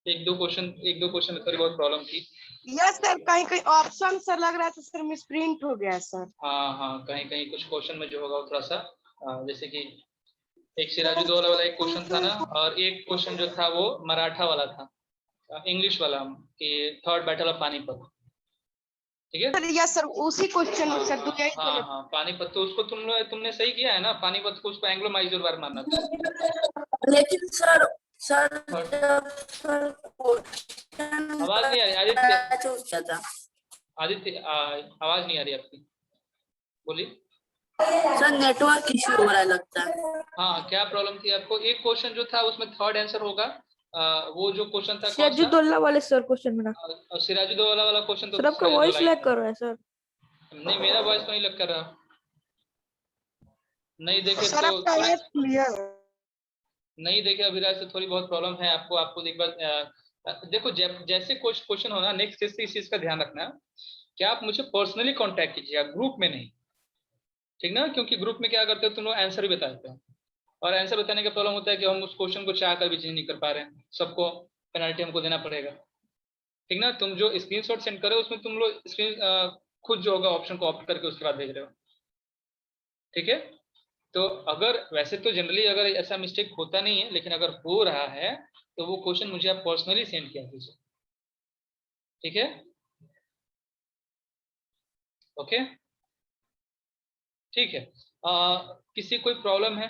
एक दो क्वेश्चन में थोड़ी बहुत प्रॉब्लम थी। यस सर, कहीं कहीं ऑप्शन सर लग रहा है तो सर मिस प्रिंट हो गया सर। हाँ हाँ, कहीं कहीं कुछ क्वेश्चन में जो होगा वो थोड़ा सा जैसे कि एक सिराजुद्दौला वाला एक क्वेश्चन था ना, और एक क्वेश्चन जो था वो मराठा वाला था, इंग्लिश वाला, कि थर्ड बैटल ऑफ पानीपत। ठीक है सर यस सर, उसी क्वेश्चन में सर तो यही हाँ बोले। हाँ, पानीपत तो उसको तुमने सही किया है ना, पानीपत को उसको एंग्लो माइजोर वार मानना था। लेकिन सर सर और जब सर क्वेश्चन आवाज नहीं आ रही आदित्य, था आदित्य आवाज नहीं आ रही आपकी, बोलिए। सर, नेटवर्क इश्यू हो रहा है लगता है। हाँ, क्या प्रॉब्लम थी आपको? एक क्वेश्चन जो था उसमें थर्ड आंसर होगा, वो जो क्वेश्चन था कौन सा? सिराजुद्दौला वाले सर क्वेश्चन में ना। सिराजुद्दौला वाला क्वेश्चन तो सर आपका सिराजुद्दौला वॉइस ही लैग था। कर रहा है सर। नहीं, मेरा वॉइस तो नहीं लग कर रहा, नहीं देखे सर तो आपका आवाज क्लियर है। नहीं देखे अभिराज से थोड़ी बहुत प्रॉब्लम है आपको। आपको एक बार देखो, जैसे क्वेश्चन होना नेक्स्ट इस चीज का ध्यान रखना कि आप मुझे पर्सनली कांटेक्ट कीजिएगा, ग्रुप में नहीं, ठीक ना? क्योंकि ग्रुप में क्या करते हो तुम लोग, आंसर भी बताते हो, और आंसर बताने का प्रॉब्लम होता है कि हम उस क्वेश्चन को चाह कर भी चेंज नहीं कर पा रहे हैं, सबको पेनल्टी हमको देना पड़ेगा, ठीक ना? तुम जो स्क्रीनशॉट सेंड करे उसमें तुम लोग स्क्रीन खुद जो होगा ऑप्शन को ऑप्ट करके उसके बाद भेज रहे हो, ठीक है? तो अगर वैसे तो जनरली अगर ऐसा मिस्टेक होता नहीं है, लेकिन अगर हो रहा है तो वो क्वेश्चन मुझे आप पर्सनली सेंड किया कीजिए, ठीक है? ओके, ठीक है। किसी कोई प्रॉब्लम है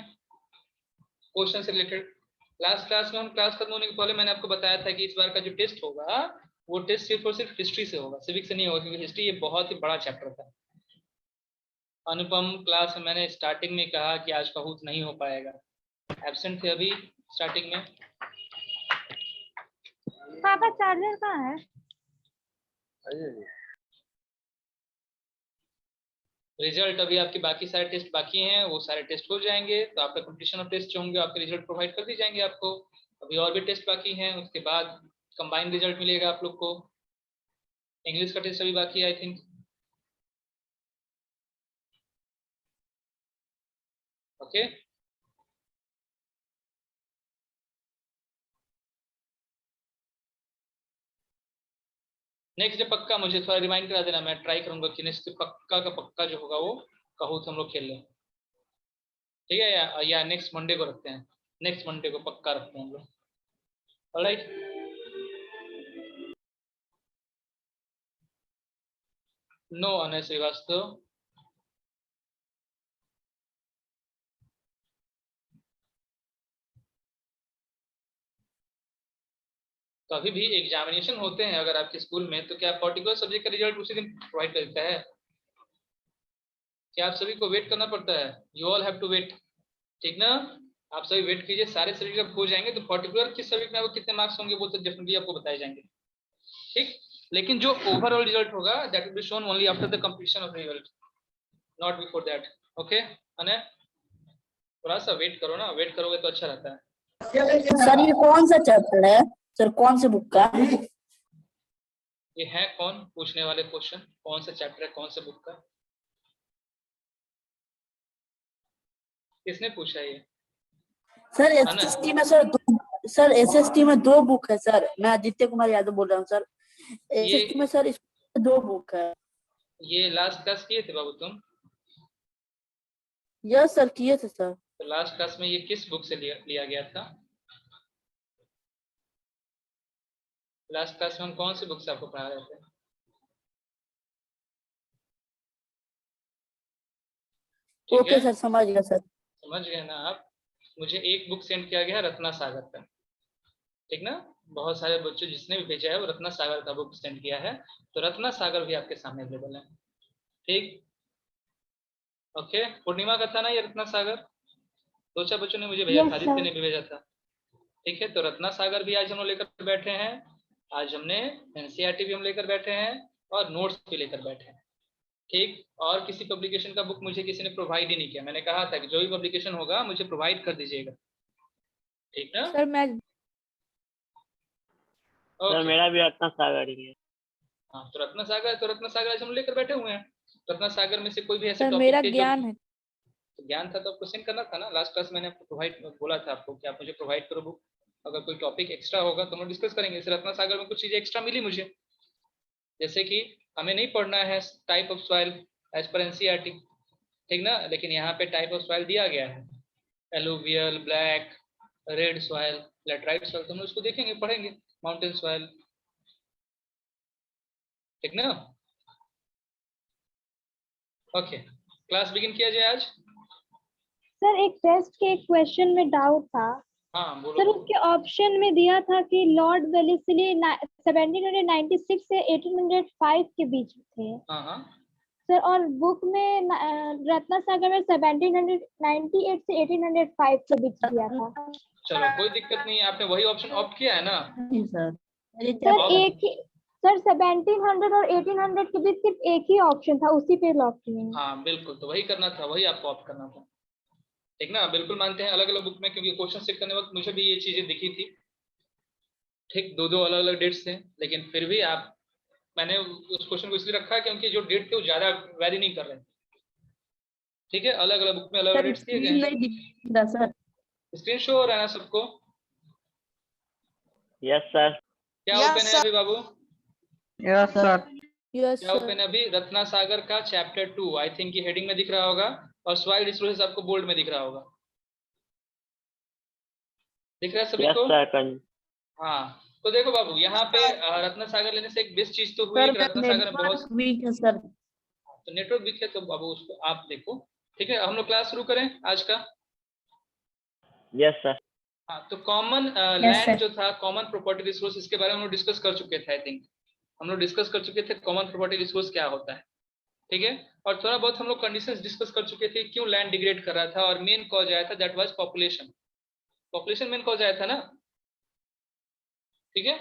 क्वेश्चन से रिलेटेड? लास्ट क्लास में हम क्लास खत्म होने के पहले मैंने आपको बताया था कि इस बार का जो टेस्ट होगा वो टेस्ट सिर्फ और सिर्फ हिस्ट्री से होगा, सिविक्स से नहीं होगा, क्योंकि हिस्ट्री ये बहुत ही बड़ा चैप्टर था। अनुपम, क्लास में मैंने स्टार्टिंग में कहा कि आज काहूत नहीं हो पाएगा, एब्सेंट थे अभी स्टार्टिंग में। पापा चार्जर कहाँ है? रिजल्ट अभी आपके बाकी सारे टेस्ट बाकी हैं, वो सारे टेस्ट हो जाएंगे तो आपका कंप्लीशन ऑफ टेस्ट जो होंगे आपके रिजल्ट प्रोवाइड कर दी जाएंगे आपको। अभी और भी टेस्ट बाकी हैं, उसके बाद कंबाइंड रिजल्ट मिलेगा आप लोग को। इंग्लिश का टेस्ट अभी बाकी है I think, okay. Next day पक्का मुझे थोड़ा रिमाइंड करा देना, मैं ट्राई करूंगा कि नेक्स्ट पक्का का पक्का जो होगा वो काहूत हम लोग खेल लें, ठीक है? या नेक्स्ट मंडे को रखते हैं, नेक्स्ट मंडे को पक्का रखते हैं हम लोग, ऑलराइट? नो अनय श्रीवास्तव, तो अभी भी एग्जामिनेशन होते हैं अगर आपके स्कूल में, तो क्या पर्टिकुलर सब्जेक्ट का रिजल्ट उसी दिन प्रोवाइड करता है? क्या आप सभी को वेट करना पड़ता है? You all have to wait, ठीक ना? आप सभी वेट कीजिए, सारे सब्जेक्ट जब हो जाएंगे तो पर्टिकुलर किस सब्जेक्ट में आपको कितने मार्क्स होंगे वो तो डेफिनेटली आपको बताए जाएंगे, ठीक? लेकिन जो ओवरऑल रिजल्ट होगा that will be shown only after the completion of result, not before that, okay? अने थोड़ा सा वेट करो ना, वेट करोगे तो अच्छा रहता है। सर ये कौन सा चैप्टर है सर, कौन से बुक का? ये है कौन पूछने वाले क्वेश्चन, कौन सा चैप्टर है, कौन सा बुक का? किसने पूछा ये? सर एसएसटी में सर एसएसटी में 2 बुक है सर। मैं आदित्य कुमार यादव बोल रहा हूँ सर। एसएसटी में सर 2 बुक है। ये लास्ट क्लास किए थे बाबू तुम? यस सर, किए थे सर। तो लास्ट क्लास में ये किस बुक से लिया गया था? लास्ट क्लास में हम कौन सी बुक से आपको पढ़ा रहे थे? ओके सर, समझ गया सर। समझ गए ना आप? मुझे एक बुक सेंड किया गया रत्ना सागर का, ठीक ना? बहुत सारे बच्चों जिसने भी भेजा है वो रत्ना सागर का बुक सेंड किया है, तो रत्ना सागर भी आपके सामने अवेलेबल है, ठीक? ओके, पूर्णिमा का था ना ये रत्ना सागर? 2-4 बच्चों ने मुझे भेजा था, आदित्य ने भी भेजा था, ठीक है? तो रत्ना सागर भी आज हम लोग लेकर बैठे हैं, आज हमने एनसीईआरटी भी हम लेकर बैठे हैं और नोट्स भी लेकर बैठे हैं, ठीक? और किसी पब्लिकेशन का बुक मुझे किसी ने प्रोवाइड ही नहीं किया, मैंने कहा था कि जो भी पब्लिकेशन होगा मुझे प्रोवाइड कर दीजिएगा, ठीक ना? सर मैं सर मेरा भी रत्ना सागर ही है। हाँ, तो रत्ना सागर आज हम लेकर बैठे हुए हैं। रत्ना सागर में से कोई भी ऐसे सर टॉपिक मेरा थे जो ज्ञान है। ज्ञान था तो आपको सेंड करना था ना, लास्ट क्लास मैंने आपको प्रोवाइड बोला था आपको कि आप मुझे प्रोवाइड करो बुक, अगर कोई टॉपिक एक्स्ट्रा होगा तो हम डिस्कस करेंगे। जैसे रत्ना सागर में कुछ चीजें एक्स्ट्रा मिली मुझे, जैसे कि हमें नहीं पढ़ना है टाइप ऑफ सॉइल एज पर एनसीईआरटी, ठीक ना, लेकिन यहाँ पे टाइप ऑफ सॉइल दिया गया है, alluvial, black, red soil, laterite soil, तो हम उसको देखेंगे, पढ़ेंगे, माउंटेन सॉइल, ठीक ना। ओके, क्लास बिगिन किया जाए आज। सर एक टेस्ट के एक क्वेश्चन में डाउट था। हाँ बोलो। सर उसके ऑप्शन में दिया था कि लॉर्ड वेलेस्ली 1796 से 1805 के बीच थे। हाँ हाँ सर और बुक में रत्ना सागर में 1798 से 1805 के बीच दिया था। चलो कोई दिक्कत नहीं है, आपने वही ऑप्शन ऑप्ट किया है ना। नहीं सर, मेरी सर एक ही, सर 1700 और 1800 के बीच सिर्फ एक ही ऑप्शन था, उसी पे लॉक किए। हाँ बिल्कुल, तो वही करना था, वही आपको ऑप्ट करना था, ठीक ना। बिल्कुल मानते हैं अलग अलग बुक में, क्योंकि क्वेश्चन चेक करने वक्त मुझे भी ये चीजें दिखी थी, ठीक, दो दो अलग अलग डेट्स थे, लेकिन फिर भी मैंने उस क्वेश्चन को इसलिए रखा क्योंकि जो डेट थे वो ज्यादा वैरी नहीं कर रहे, ठीक है, अलग अलग बुक में अलग अलग डेट्स दिए गए। नहीं दिख रहा सर। स्क्रीन शो हो रहा है ना सबको? Yes sir. क्या Yes, ओपन है sir. अभी बाबू? Yes sir. यस क्या ओपन है अभी? रत्ना सागर का चैप्टर 2, आई थिंक ये हेडिंग में दिख रहा होगा, और सॉइल रिसोर्सेज आपको बोल्ड में दिख रहा होगा, दिख रहा है सभी यस को? सर। हाँ, तो देखो बाबू, यहाँ पे रत्ना सागर लेने से एक बेस्ट चीज तो हुई सर कि रत्ना सागर में बहुत, नेटवर्क वीक है सर। तो नेटवर्क दिखे तो बाबू उसको आप देखो, ठीक है। हम लोग क्लास शुरू करें आज का। Yes sir. हाँ, तो कॉमन लैंड जो था, कॉमन प्रॉपर्टी रिसोर्स, इसके बारे में हम लोग डिस्कस कर चुके थे, आई थिंक हम लोग डिस्कस कर चुके थे कॉमन प्रॉपर्टी रिसोर्स क्या होता है, ठीक है। और थोड़ा बहुत हम लोग कंडीशंस डिस्कस कर चुके थे, क्यों लैंड डिग्रेड कर रहा था, और मेन कॉज आया था that was population, population main cause आया था ना, ठीक है।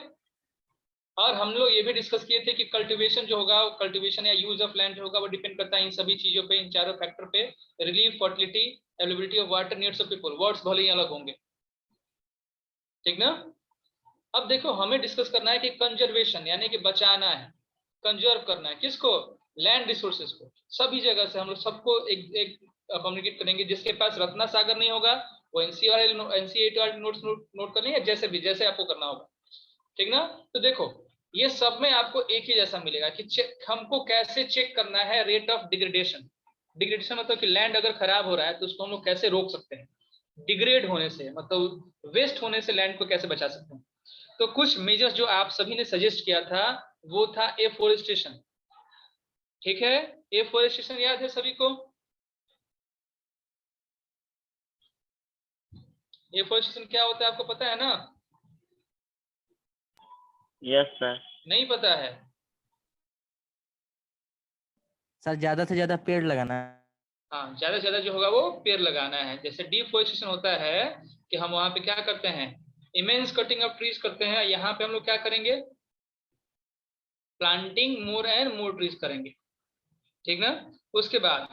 और हम लोग ये भी डिस्कस किए थे कि कल्टीवेशन जो होगा, कल्टीवेशन या यूज ऑफ लैंड जो होगा वो डिपेंड करता है इन सभी चीजों पे, इन चारों फैक्टर पे, relief, fertility, availability of water, needs of people, words भले ही अलग होंगे, ठीक ना। अब देखो हमें डिस्कस करना है कि कंजर्वेशन यानी कि बचाना है, कंजर्व करना है, किसको? लैंड रिसोर्सेज को, सभी जगह से हम लोग सबको एक कम्युनिकेट करेंगे। जिसके पास रत्ना सागर नहीं होगा वो एनसीईआरटी नोट कर लेंगे, जैसे भी, जैसे आपको करना होगा, ठीक ना। तो देखो ये सब में आपको एक ही जैसा मिलेगा कि हमको कैसे चेक करना है रेट ऑफ डिग्रेडेशन। डिग्रेडेशन मतलब कि लैंड अगर खराब हो रहा है तो उसको हम लोग कैसे रोक सकते हैं, डिग्रेड होने से, मतलब वेस्ट होने से लैंड को कैसे बचा सकते हैं। तो कुछ मेजर्स जो आप सभी ने सजेस्ट किया था वो था एफोरेस्टेशन, ठीक है। एफोरेस्टेशन याद है सभी को? एफोरेस्टेशन क्या होता है आपको पता है ना? Yes sir. नहीं पता है? सर ज्यादा से ज्यादा पेड़ लगाना है। हाँ, ज्यादा से ज्यादा जो होगा वो पेड़ लगाना है। जैसे डिफोरेस्टेशन होता है कि हम वहां पे क्या करते हैं, इमेंस कटिंग ऑफ ट्रीज करते हैं, यहाँ पे हम लोग क्या करेंगे, planting more and more trees करेंगे, ठीक ना। उसके बाद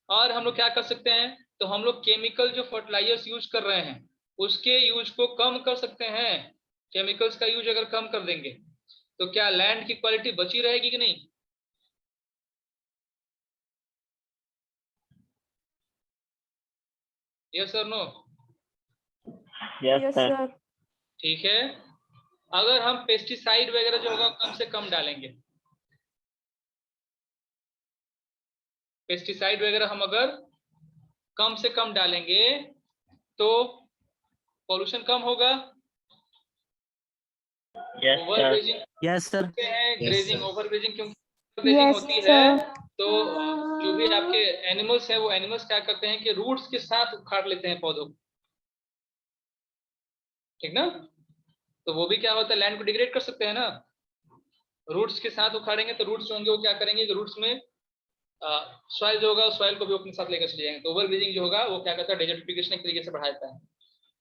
और हम लोग क्या कर सकते हैं, तो हम लोग केमिकल जो फर्टिलाइजर्स यूज कर रहे हैं उसके यूज को कम कर सकते हैं। केमिकल्स का यूज अगर कम कर देंगे तो क्या लैंड की क्वालिटी बची रहेगी कि नहीं? यस और नो? Yes sir. ठीक है। अगर हम पेस्टिसाइड वगैरह जो होगा कम से कम डालेंगे, पेस्टिसाइड वगैरह हम अगर कम से कम डालेंगे तो पॉल्यूशन कम होगा। Yes sir. Overgrazing yes sir. Grazing, overgrazing, क्योंकि ओवरग्रेजिंग होती है तो जो भी आपके एनिमल्स है वो एनिमल्स क्या करते हैं कि रूट्स के साथ उखाड़ लेते हैं पौधों को, ठीक ना। तो वो भी क्या होता है, लैंड को डिग्रेड कर सकते हैं ना। रूट्स के साथ उखाड़ेंगे तो रूट्स होंगे वो क्या करेंगे कि रूट्स में सॉइल जो होगा सॉइल को भी अपने साथ लेकर चले जाएंगे। तो ओवरग्रेजिंग जो होगा वो क्या करता है, डेजर्टिफिकेशन एक तरीके से बढ़ा देता है,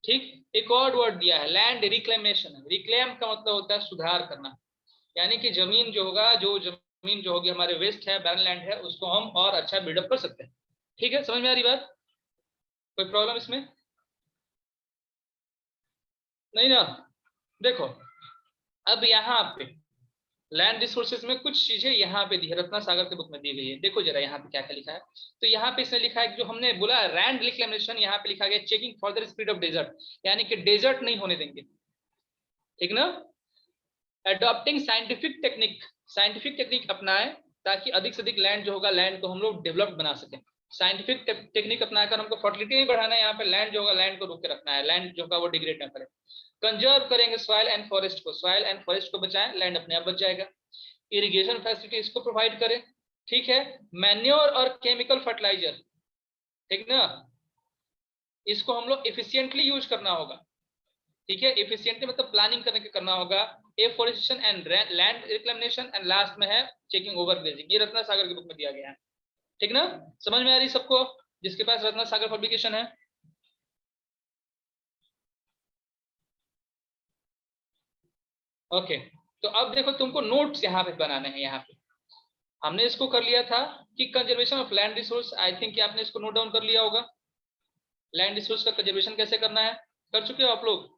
ठीक। एक और वर्ड दिया है लैंड रिक्लेमेशन। रिक्लेम का मतलब होता है सुधार करना, यानी कि जमीन जो होगा, जो जमीन जो होगी हमारे वेस्ट है, बैरन लैंड है, उसको हम और अच्छा बिल्डअप कर सकते हैं, ठीक है। समझ में आ रही बात? कोई प्रॉब्लम इसमें नहीं ना? देखो अब यहाँ पे लैंड रिसोर्सेज में कुछ चीजें यहाँ पे दी है, रत्ना सागर के बुक में दी गई है। देखो जरा यहाँ पे क्या क्या लिखा है। तो यहाँ पे इसने लिखा है कि जो हमने बोला लैंड रिक्लेमेशन, यहाँ पे लिखा गया checking for the speed of desert, यानी कि डेजर्ट नहीं होने देंगे। ठीक ना। एडॉप्टिंग साइंटिफिक टेक्निक अपनाएं ताकि अधिक से अधिक लैंड जो होगा, लैंड को हम लोग डेवलप्ड बना सकें। साइंटिफिक टेक्निक अपनाकर हमको फर्टिलिटी नहीं बढ़ाना है, यहाँ पे लैंड जो होगा, लैंड को रोक के रखना है, लैंड जो होगा वो डिग्रेड ना करे। कंजर्व करेंगे सॉइल एंड फॉरेस्ट को बचाएं, लैंड अपने आप बच जाएगा। इरिगेशन फैसिलिटी इसको प्रोवाइड करें, ठीक है। मैन्योर और केमिकल फर्टिलाइजर, ठीक ना, इसको हम लोग इफिशियंटली यूज करना होगा, ठीक है। इफिशियंटली मतलब प्लानिंग करने के करना होगा। Afforestation and land reclamation, and last में है चेकिंग ओवर ग्रेजिंग। ये रत्ना सागर की बुक में दिया गया है, ठीक ना। समझ में आ रही सबको जिसके पास रत्ना सागर पब्लिकेशन है? ओके, तो अब देखो तुमको नोट्स यहाँ पे बनाने हैं। यहाँ पे हमने इसको कर लिया था कि conservation of land resource, I think आपने इसको नोट डाउन कर लिया होगा। लैंड रिसोर्स का कंजर्वेशन कैसे करना है, कर चुके हो आप लोग?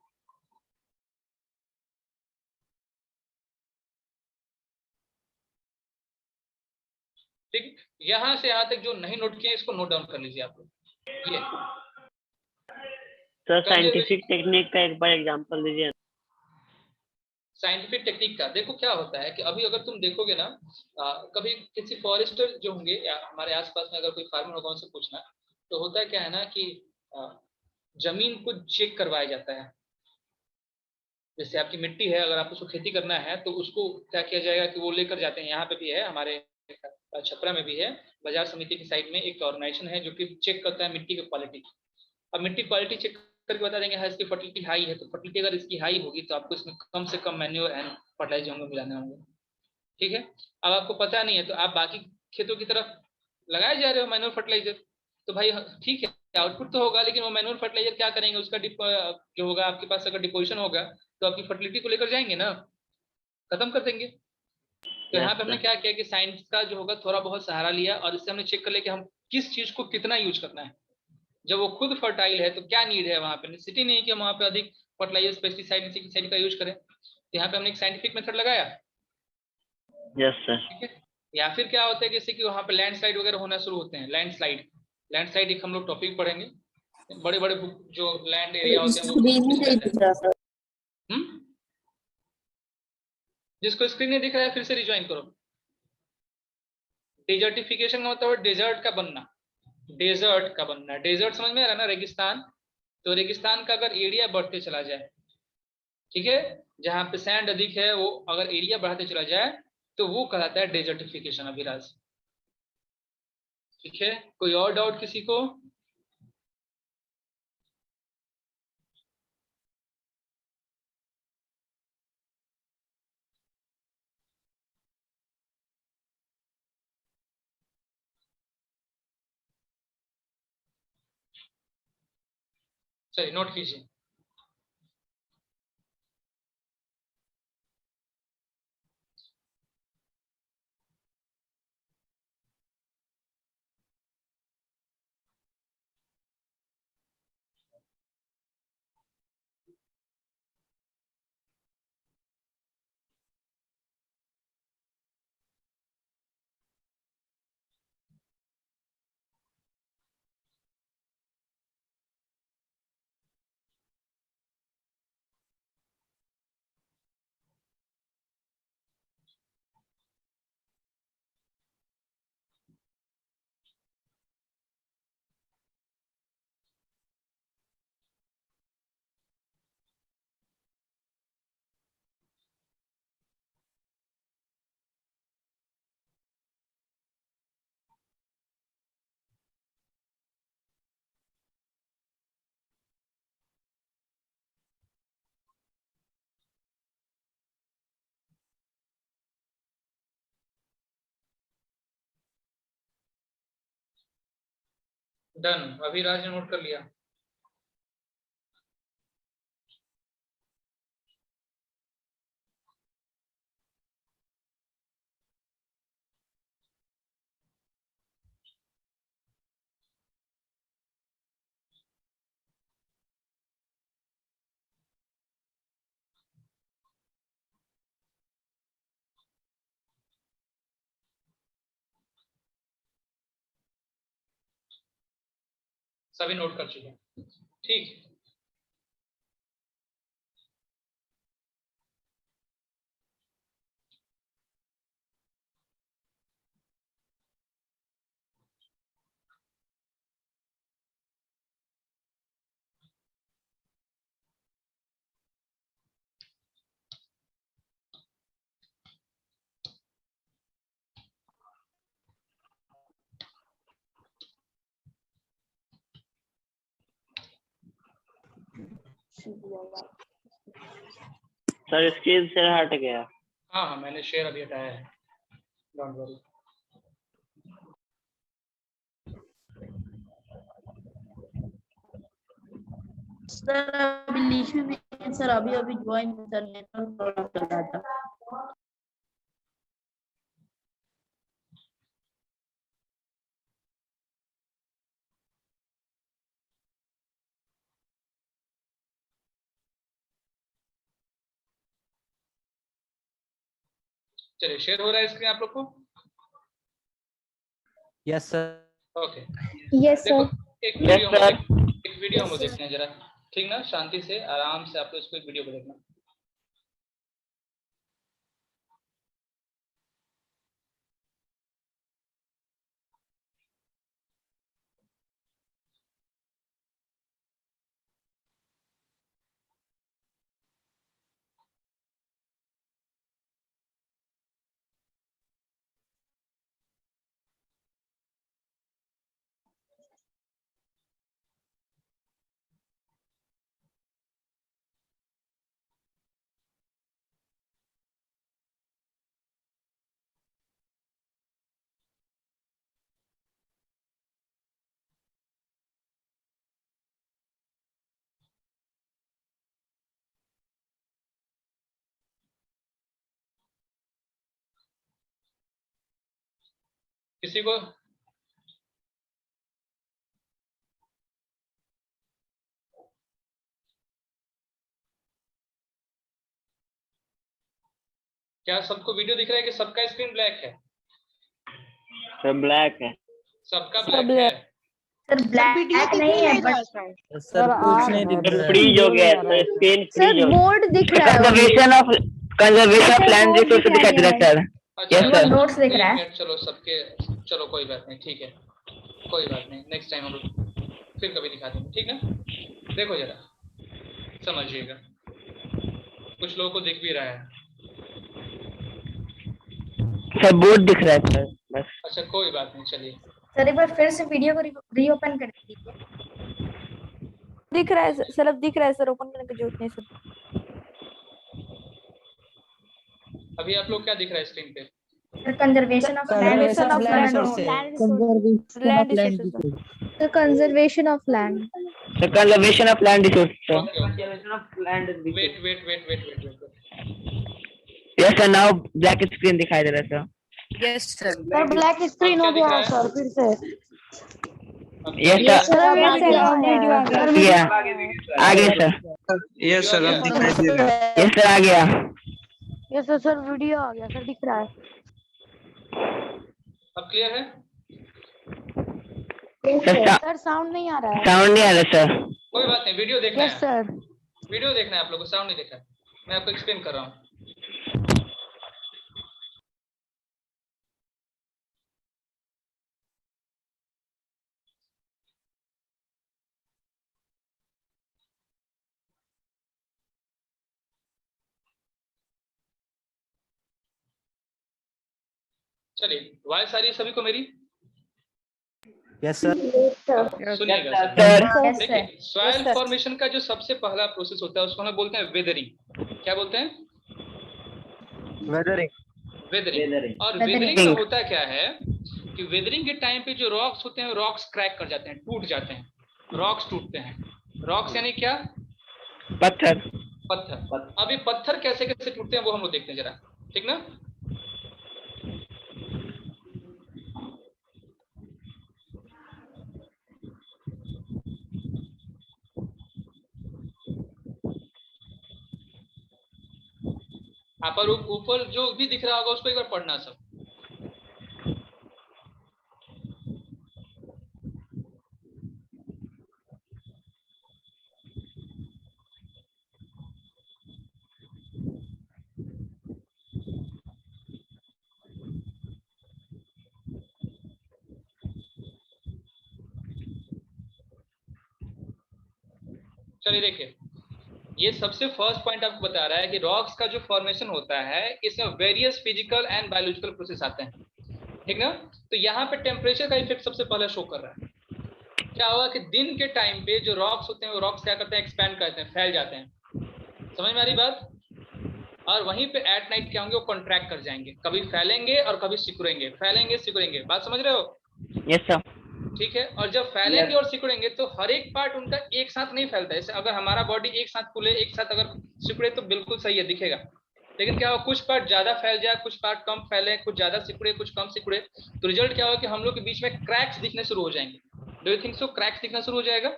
ठीक, यहां से यहां तक जो नहीं नोट किए इसको नोट डाउन कर लीजिए आप लोग। ये सर साइंटिफिक टेक्निक का एक बार एग्जांपल दीजिए। साइंटिफिक टेक्निक का देखो क्या होता है कि अभी अगर तुम देखोगे ना, कभी किसी फॉरेस्टर जो होंगे या हमारे आसपास में अगर कोई फार्मर होगा उनसे पूछना, तो होता है क्या है ना कि जमीन को चेक करवाया जाता है। जैसे आपकी मिट्टी है, अगर आपको उसको खेती करना है तो उसको क्या किया जाएगा कि वो लेकर जाते हैं। यहाँ पे भी है, हमारे छपरा में भी है, बाजार समिति की साइड में एक ऑर्गेनाइजेशन है जो कि चेक करता है मिट्टी की क्वालिटी। अब मिट्टी क्वालिटी चेक करके बता देंगे हाँ इसकी फर्टिलिटी हाई है, तो फर्टिलिटी अगर इसकी हाई होगी तो आपको इसमें कम से कम मैन्योर एंड फर्टिलाइजर होंगे मिलाने होंगे, ठीक है। अब आपको पता नहीं है तो आप बाकी खेतों की तरफ लगाए जा रहे हो मैन्योर फर्टिलाइजर, तो भाई ठीक है आउटपुट तो होगा, लेकिन वो मैन्योर फर्टिलाइजर क्या करेंगे, उसका जो होगा आपके पास अगर डिपोजिशन होगा तो आपकी फर्टिलिटी को लेकर जाएंगे ना, खत्म कर देंगे। तो यहाँ पे हमने क्या किया कि साइंस का जो होगा थोड़ा बहुत सहारा लिया और इससे हमने चेक कर लिया कि हम किस चीज को कितना यूज करना है। जब वो खुद फर्टाइल है तो क्या नीड है वहां पे, नेसेसिटी नहीं है कि हम वहां पे अधिक फर्टिलाइजर पेस्टिसाइड इंसेक्टिसाइड का यूज करें। तो यहाँ पे हमने एक साइंटिफिक मेथड लगाया, यस सर। ठीक है। या फिर क्या होता है जैसे कि वहां पे लैंडस्लाइड वगैरह होना शुरू होते हैं, लैंडस्लाइड एक हम लोग टॉपिक पढ़ेंगे। बड़े बड़े जो लैंड एरिया होते हैं वो स्क्रीन किस नहीं रहते दिख हैं। रहा सर। जिसको स्क्रीन नहीं दिख रहा है फिर से रिज्वाइन करो। डेजर्टिफिकेशन का मतलब डेजर्ट का बनना, डेजर्ट समझ में आ रहा है ना, रेगिस्तान। तो रेगिस्तान का अगर एरिया बढ़ते चला जाए, ठीक है, जहां पे सैंड अधिक है वो अगर एरिया बढ़ाते चला जाए तो वो कहलाता है डेजर्टिफिकेशन अभिराज, ठीक है। कोई और डाउट किसी को? चलिए नोट कीजिए। डन, अभिराज ने नोट कर लिया। सभी नोट कर चुके हैं, ठीक। सर स्क्रीन से हट गया। हाँ हाँ मैंने शेयर अभी हटाया है, डोंट वरी। सर अभी लिखे नहीं सर, अभी अभी ज्वाइन सर, नेटवर्क प्रॉब्लम चल रहा था। चलिए शेयर हो रहा है स्क्रीन आप लोग को? Yes sir. ओके यस देखो सर। एक वीडियो Yes, एक वीडियो हम देखते हैं जरा, ठीक ना, शांति से आराम से आप लोग इसको एक वीडियो को देखना। किसी को क्या सबको वीडियो दिख रहा है कि सबका स्क्रीन ब्लैक है? सर ब्लैक है। सबका सब ब्लैक है? सर वीडियो ब्लैक दिख नहीं है रहेगा बट सर कुछ नहीं दिख रहा है। फ्रीज हो गया सर, स्क्रीन सर फ्रीज हो बोर्ड दिख रहा है। Conservation of land board resource दिखाई दिखाई दे दे रहा है सर। अच्छा Yes, sir. नोट्स दिख रहा है। चलो सबके, चलो कोई बात नहीं, ठीक है कोई बात नहीं, नेक्स्ट टाइम हम लोग फिर कभी दिखा देंगे, ठीक ना। देखो जरा समझिएगा, कुछ लोगों को दिख भी रहा है। सर बोर्ड दिख रहा है सर बस। अच्छा कोई बात नहीं, चलिए सर एक बार फिर से वीडियो को रीओपन कर दीजिए। दिख रहा है सर, अब दिख रहा है सर, ओपन करने की जरूरत नहीं सर। अभी आप लोग क्या दिख रहा है स्क्रीन पे? Sir conservation of land, conservation of land land resources. Sir conservation of land. Sir conservation of land resource sir. Okay wait wait wait wait wait wait yes sir, now black screen दिखाई दे रहा है sir. Yes sir. Sir black screen हो क्या दिख गया रहा है? सर फिर से। यस सर, सर फिर से वीडियो आ गया। आ गया सर। यस सर, अब दिखाई दे रहा है। यस सर, आ गया। यस सर वीडियो आ गया सर, दिख रहा है। अब क्लियर है? सर साउंड नहीं आ रहा है। साउंड नहीं आ रहा सर। कोई बात नहीं, वीडियो देखना यस है, सर। वीडियो देखना है आप लोगों को, साउंड नहीं देखना है। मैं आपको एक्सप्लेन कर रहा हूँ। चलिए वॉइस आ रही है सभी को मेरी? Yes sir. सुनिएगा सर देखिए, सॉइल फॉर्मेशन का जो सबसे पहला प्रोसेस होता है उसको हम बोलते हैं वेदरिंग। क्या बोलते हैं? वेदरिंग। और वेदरिंग में होता क्या है कि वेदरिंग के टाइम पे जो रॉक्स होते हैं, रॉक्स क्रैक कर जाते हैं, टूट जाते हैं, रॉक्स टूटते हैं। रॉक्स यानी क्या? पत्थर। पत्थर। अब ये पत्थर कैसे कैसे टूटते हैं वो हम लोग देखते हैं जरा, ठीक ना। आप पर ऊपर जो भी दिख रहा होगा उसको एक बार पढ़ना सब। चलिए देखिए, ये सबसे फर्स्ट पॉइंट आपको बता रहा है कि रॉक्स का जो फॉर्मेशन होता है इसमें various physical and biological process आते हैं, ठीक ना। तो यहाँ पे टेम्परेचर का इफेक्ट सबसे पहले शो कर रहा है। क्या होगा कि दिन के टाइम पे जो रॉक्स होते हैं वो रॉक्स क्या करते हैं, एक्सपैंड करते हैं, फैल जाते हैं, समझ में आ रही बात। और वहीं पे एट नाइट क्या होंगे, वो कॉन्ट्रैक्ट कर जाएंगे, कभी फैलेंगे और कभी सिकुड़ेंगे, फैलेंगे सिकुड़ेंगे, बात समझ रहे हो। Yes sir. ठीक है, और जब फैलेंगे और सिकुड़ेंगे तो हर एक पार्ट उनका एक साथ नहीं फैलता है। जैसे अगर हमारा बॉडी एक साथ खुले एक साथ अगर सिकुड़े तो बिल्कुल सही है, दिखेगा, लेकिन क्या होगा कुछ पार्ट ज्यादा फैल जाए, कुछ पार्ट कम फैले, कुछ ज्यादा सिकुड़े कुछ कम सिकुड़े, तो रिजल्ट क्या होगा कि हम लोग के बीच में क्रैक्स दिखने शुरू हो जाएंगे। Do you think so, cracks दिखना शुरू हो जाएगा।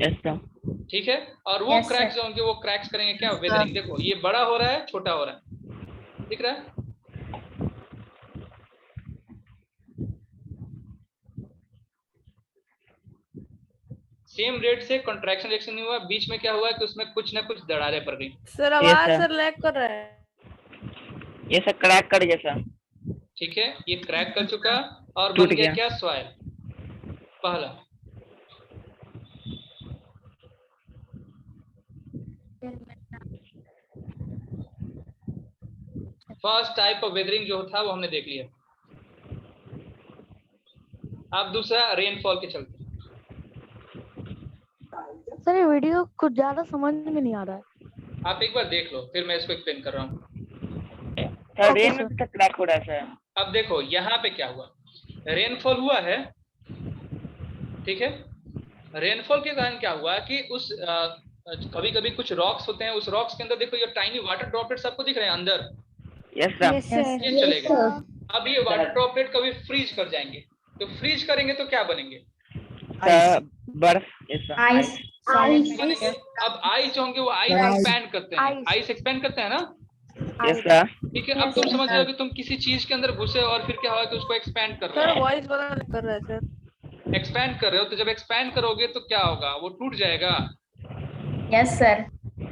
Yes sir. ठीक है, और वो क्रैक्स जो होंगे वो क्रैक्स करेंगे क्या, वेदरिंग। देखो ये बड़ा हो रहा है छोटा हो रहा है, दिख रहा है। सेम रेट से कंट्रैक्शन रिएक्शन नहीं हुआ, बीच में क्या हुआ कि उसमें कुछ ना कुछ दरारें पड़ गई। सर आवाज sir. सर लैग कर रहा है। ये सर क्रैक कर गया सर। ठीक है, ये क्रैक कर चुका और टूट बन गया गया। क्या, सॉइल। पहला फर्स्ट टाइप ऑफ वेदरिंग जो था वो हमने देख लिया। अब दूसरा रेनफॉल के चलते। सर ये वीडियो कुछ ज्यादा समझ में नहीं आ रहा है। आप एक बार देख लो फिर मैं इसको एक्सप्लेन कर रहा हूँ। सर रेन में तो क्रैक हो रहा है सर। अब देखो यहाँ पे क्या हुआ, रेनफॉल हुआ है, ठीक है। रेनफॉल के कारण क्या हुआ कि उस कभी कभी कुछ रॉक्स होते हैं, उस रॉक्स के अंदर देखो ये टाइनी वाटर ड्रॉपलेट्स आपको दिख रहे हैं अंदर, यस सर। ये चले गए। अब ये वाटर ड्रॉपलेट कभी फ्रीज कर जाएंगे, तो फ्रीज करेंगे तो क्या बनेंगे, बर्फ। Yes sir. आइस बनेंगे। अब आइस जो होंगे वो आइस एक्सपैंड करते हैं, आइस एक्सपैंड करते हैं ना। Yes sir. ठीक है, अब तुम समझ रहे हो कि तुम किसी चीज के अंदर घुसे और फिर क्या हुआ कि उसको एक्सपैंड कर रहे सर हो, वॉइस बड़ा कर रहा है सर। एक्सपैंड कर रहे हो, तो जब एक्सपैंड करोगे तो क्या होगा, वो टूट जाएगा। Yes sir.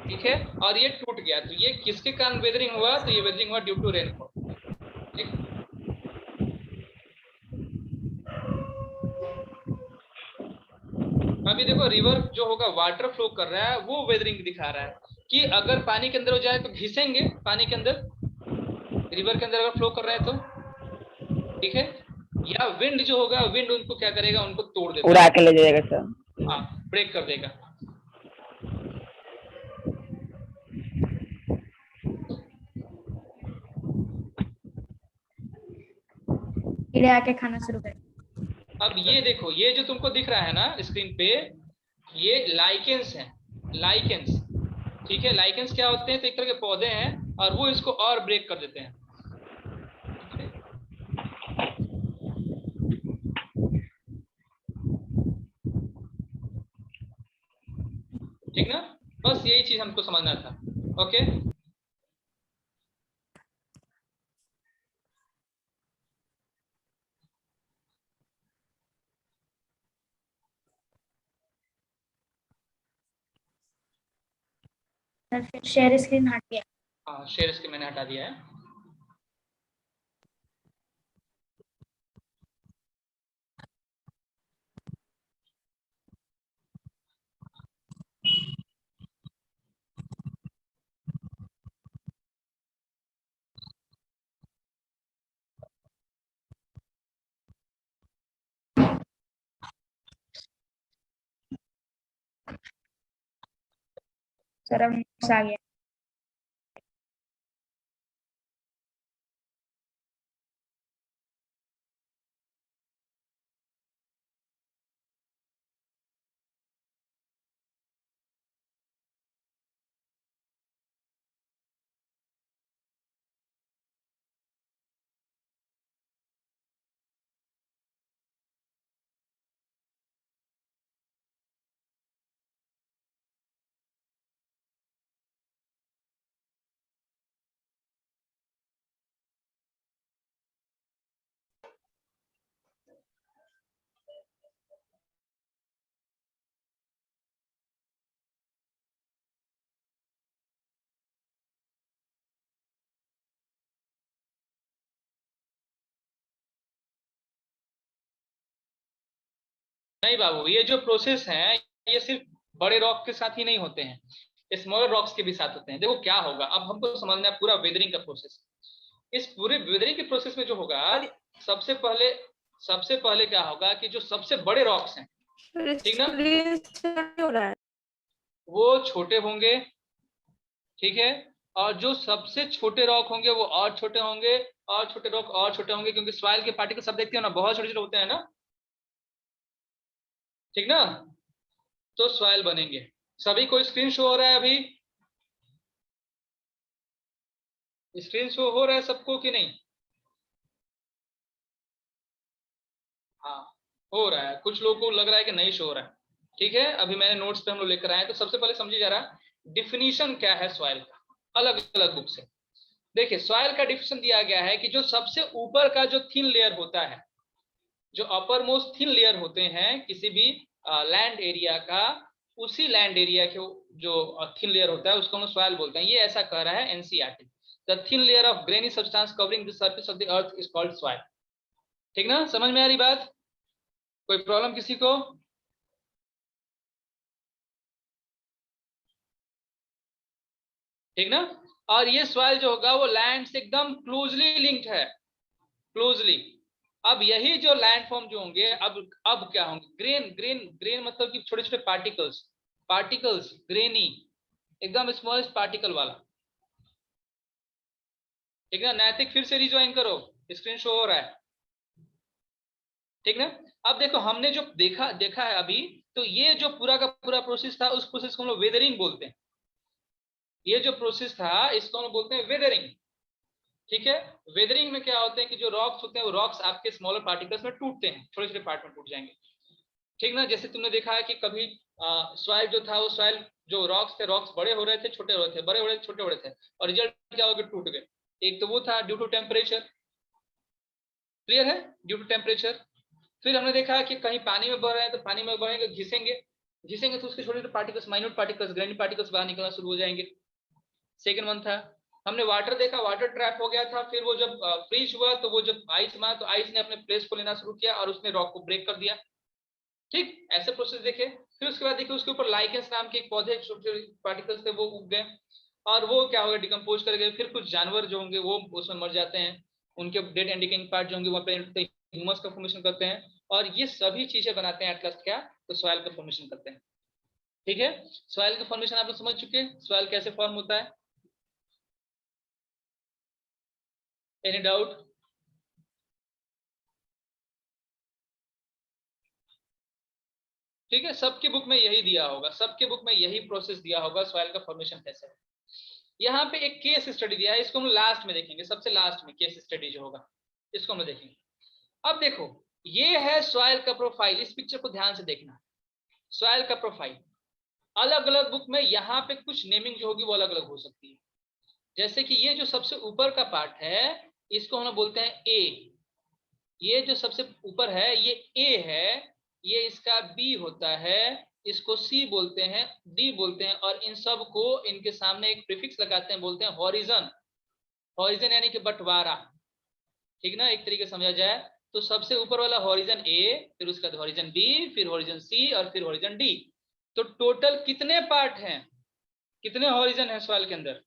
ठीक है, और ये टूट गया, तो ये किसके कारण वेदरिंग हुआ, तो ये वेदरिंग हुआ ड्यू टू रेनफॉल। ठीक, अभी देखो रिवर जो होगा वाटर फ्लो कर रहा है वो वेदरिंग दिखा रहा है कि अगर पानी के अंदर हो जाए तो घिसेंगे, पानी के अंदर रिवर के अंदर अगर फ्लो कर रहे हैं तो, ठीक है। या विंड जो होगा, विंड उनको क्या करेगा, उनको तोड़ देगा, उड़ा के ले जाएगा सर। हाँ ब्रेक कर देगा। कीड़े आके खाना शुरू कर। अब ये देखो, ये जो तुमको दिख रहा है ना स्क्रीन पे, ये लाइकेंस हैं, लाइकेंस। ठीक है, लाइकेंस क्या होते हैं, तो एक तरह के पौधे हैं और वो इसको और ब्रेक कर देते हैं। ठीक ना, बस यही चीज हमको समझना था। ओके, सर फिर शेयर स्क्रीन हट गया। हाँ शेयर इसके मैंने हटा दिया है। सर अब आ गया। नहीं बाबू, ये जो प्रोसेस है ये सिर्फ बड़े रॉक के साथ ही नहीं होते हैं, स्मॉलर रॉक्स के भी साथ होते हैं। देखो क्या होगा, अब हमको समझना है पूरा वेदरिंग का प्रोसेस। इस पूरे वेदरिंग के प्रोसेस में जो होगा, सबसे पहले सबसे पहले क्या होगा कि जो सबसे बड़े रॉक्स हैं, ठीक ना, स्क्रीन शेयर नहीं हो रहा है। वो छोटे होंगे, ठीक है, और जो सबसे छोटे रॉक होंगे वो और छोटे होंगे, और छोटे रॉक और छोटे होंगे, क्योंकि सॉइल के पार्टिकल सब देखते हो ना, बहुत छोटे छोटे होते हैं ना, ठीक ना, तो सॉइल बनेंगे। सभी को स्क्रीन शो हो रहा है अभी? स्क्रीन शो हो रहा है सबको कि नहीं? हाँ हो रहा है, कुछ लोगों को लग रहा है कि नहीं शो हो रहा है। ठीक है, अभी मैंने नोट्स पे हम लोग लेकर आए। तो सबसे पहले समझिए जरा डिफिनीशन क्या है सॉइल का, अलग अलग बुक से। देखिए सॉइल का डिफिनीशन दिया गया है कि जो सबसे ऊपर का जो थिन लेयर होता है, जो अपर मोस्ट थिन लेयर होते हैं किसी भी लैंड एरिया का, उसी लैंड एरिया के जो थिन लेयर होता है उसको हम सॉइल बोलते हैं। ये ऐसा कह रहा है NCERT. The thin layer of granny substance covering the surface of the earth is called soil. ठीक ना, समझ में आ रही बात? कोई प्रॉब्लम किसी को? ठीक ना। और ये सॉइल जो होगा वो लैंड से एकदम क्लोजली लिंक्ड है, क्लोजली। अब यही जो लैंडफॉर्म जो होंगे, अब क्या होंगे? ग्रेन, ग्रेन ग्रेन मतलब कि छोटे छोटे पार्टिकल्स, पार्टिकल्स ग्रेनी, एकदम स्मॉलेस्ट पार्टिकल वाला। ठीक ना। नैतिक फिर से रिज्वाइन करो, स्क्रीन शो हो रहा है, ठीक ना। अब देखो हमने जो देखा है अभी, तो ये जो पूरा का पूरा प्रोसेस था, उस प्रोसेस को हम लोग वेदरिंग बोलते हैं। ये जो प्रोसेस था इसको हम लोग बोलते हैं वेदरिंग। ठीक है, वेदरिंग में क्या होते हैं कि जो रॉक्स होते हैं वो रॉक्स आपके स्मॉलर पार्टिकल्स में टूटते हैं, छोटे छोटे पार्ट में टूट जाएंगे। ठीक ना। जैसे तुमने देखा है कि कभी सॉइल जो था, वो सॉइल जो रॉक्स थे, रॉक्स बड़े हो रहे थे, छोटे हो रहे थे, बड़े हो रहे थे, छोटे हो रहे थे, और रिजल्ट क्या हो गया? टूट गए। एक तो वो था ड्यू टू टेम्परेचर, क्लियर है, ड्यू टू टेम्परेचर। फिर हमने देखा कि कहीं पानी में बढ़ रहे हैं तो पानी में बढ़ेंगे, घिसेंगे, घिसेंगे तो उसके छोटे छोटे particles, minute particles, granny particles बाहर निकलना शुरू हो जाएंगे। सेकंड वन था, हमने वाटर देखा, वाटर ट्रैप हो गया था। फिर वो जब फ्रीज हुआ तो वो जब आइस में, तो आइस ने अपने प्लेस को लेना शुरू किया और उसने रॉक को ब्रेक कर दिया। ठीक, ऐसे प्रोसेस देखे। फिर उसके बाद देखिए उसके ऊपर लाइकेंस नाम के एक पौधे, छोटे पार्टिकल्स थे, वो उग गए और वो क्या हो गया? डिकम्पोज कर गए। फिर कुछ जानवर जो होंगे वो उसमें मर जाते हैं, उनके डेड एंड डिकेइंग पार्ट जो होंगे वहां पे ह्यूमस का फॉर्मेशन करते हैं, और ये सभी चीजें बनाते हैं एट लास्ट क्या? तो सॉइल का फॉर्मेशन करते हैं। ठीक है, सॉइल का फॉर्मेशन आप लोग समझ चुके हैं, सॉइल कैसे फॉर्म होता है? Any doubt? ठीक है, सबके बुक में यही दिया होगा, सबके बुक में यही प्रोसेस दिया होगा, सॉइल का फॉर्मेशन कैसे है। यहाँ पे एक केस स्टडी दिया है, इसको हम लास्ट में देखेंगे, सबसे लास्ट में केस स्टडी जो होगा इसको हम देखेंगे। अब देखो ये है सॉइल का प्रोफाइल, इस पिक्चर को ध्यान से देखना। सॉइल का प्रोफाइल अलग अलग बुक में यहाँ पे कुछ नेमिंग जो होगी वो अलग अलग हो सकती है। जैसे कि ये जो सबसे ऊपर का पार्ट है इसको हम लोग बोलते हैं ए, ये जो सबसे ऊपर है ये ए है, ये इसका बी होता है, इसको सी बोलते हैं, डी बोलते हैं, और इन सब को इनके सामने एक प्रीफिक्स लगाते हैं, बोलते हैं हॉरिजन। हॉरिजन यानी कि बंटवारा। ठीक ना, एक तरीके से समझा जाए तो सबसे ऊपर वाला हॉरिजन ए, फिर उसका हॉरिजन बी, फिर हॉरिजन सी, और फिर हॉरिजन डी। तो टोटल कितने पार्ट हैं, कितने हॉरिजन है सॉइल के अंदर?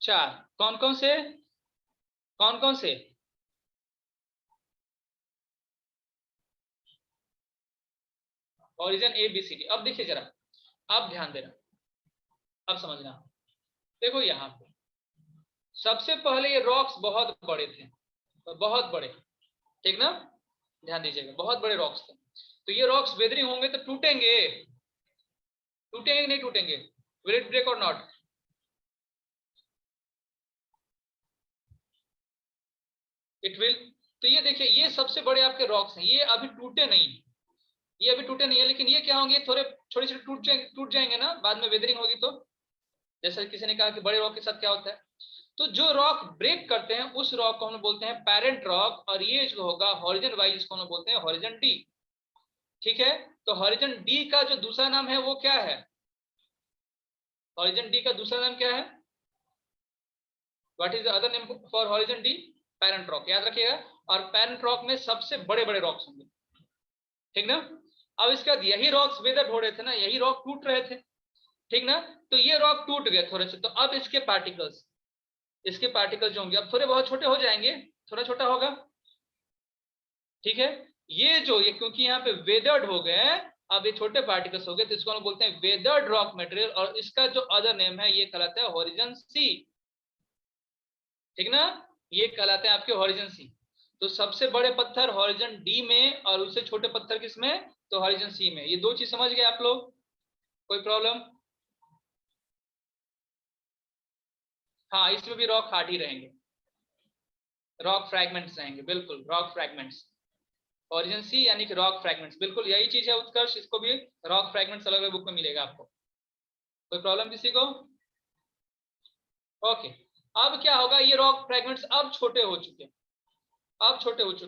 चार। कौन कौन से? कौन कौन से? Horizon A B C D. अब देखिए जरा, अब ध्यान देना, अब समझना। देखो यहाँ पे सबसे पहले ये रॉक्स बहुत बड़े थे, बहुत बड़े, ठीक ना, ध्यान दीजिएगा, बहुत बड़े रॉक्स थे। तो ये रॉक्स वेदरिंग होंगे तो टूटेंगे, टूटेंगे कि नहीं टूटेंगे? विल इट ब्रेक और नॉट? It will. तो ये देखिए ये सबसे बड़े आपके रॉक्स हैं, ये अभी टूटे नहीं, ये अभी टूटे नहीं है, लेकिन ये क्या होंगे? थोड़े छोटे छोटे टूट जाएंगे ना, बाद में वेदरिंग होगी तो। जैसे किसी ने कहा कि बड़े रॉक के साथ क्या होता है, तो जो रॉक ब्रेक करते हैं उस रॉक को हम बोलते हैं पेरेंट रॉक, और ये जो होगा हॉरिजन वाइज इसको हम बोलते हैं हॉरिजन डी। ठीक है, तो हॉरिजन डी का जो दूसरा नाम है वो क्या है? हॉरिजन डी का दूसरा नाम क्या है? What is the other name for horizon D? Parent rock, याद रखिएगा। और पेरेंट रॉक में सबसे बड़े बड़े रॉक्स होंगे, ठीक ना। अब इसके बाद यही रॉक्स वेदर हो रहे थे ना, यही रॉक टूट रहे थे, ठीक ना। तो ये रॉक टूट गए थोड़े से, तो अब इसके पार्टिकल्स जो होंगे अब थोड़े बहुत छोटे हो जाएंगे, थोड़ा छोटा होगा, ठीक है। ये क्योंकि यहाँ पे वेदर्ड हो गए, अब ये छोटे पार्टिकल्स हो गए, तो इसको हम बोलते हैं वेदर्ड रॉक मटेरियल, और इसका जो अदर नेम है ये कहलाता है हॉरिजन सी, ठीक ना, ये कहलाते हैं आपके हॉरिजन सी। तो सबसे बड़े पत्थर हॉरिजन डी में और उससे छोटे पत्थर किसमें, तो हॉरिजन सी में। ये दो चीज समझ गए आप लोग, कोई प्रॉब्लम? हाँ, इसमें भी रॉक हार्ड ही रहेंगे, रॉक फ्रैगमेंट्स रहेंगे, बिल्कुल रॉक फ्रैगमेंट्स, हॉरिजन सी यानी कि रॉक फ्रैगमेंट्स, बिल्कुल यही चीज है उत्कर्ष, इसको भी रॉक फ्रैगमेंट्स अलग अलग बुक में मिलेगा आपको। कोई प्रॉब्लम किसी को? ओके, अब क्या होगा, ये रॉक फ्रैगमेंट्स अब छोटे हो चुके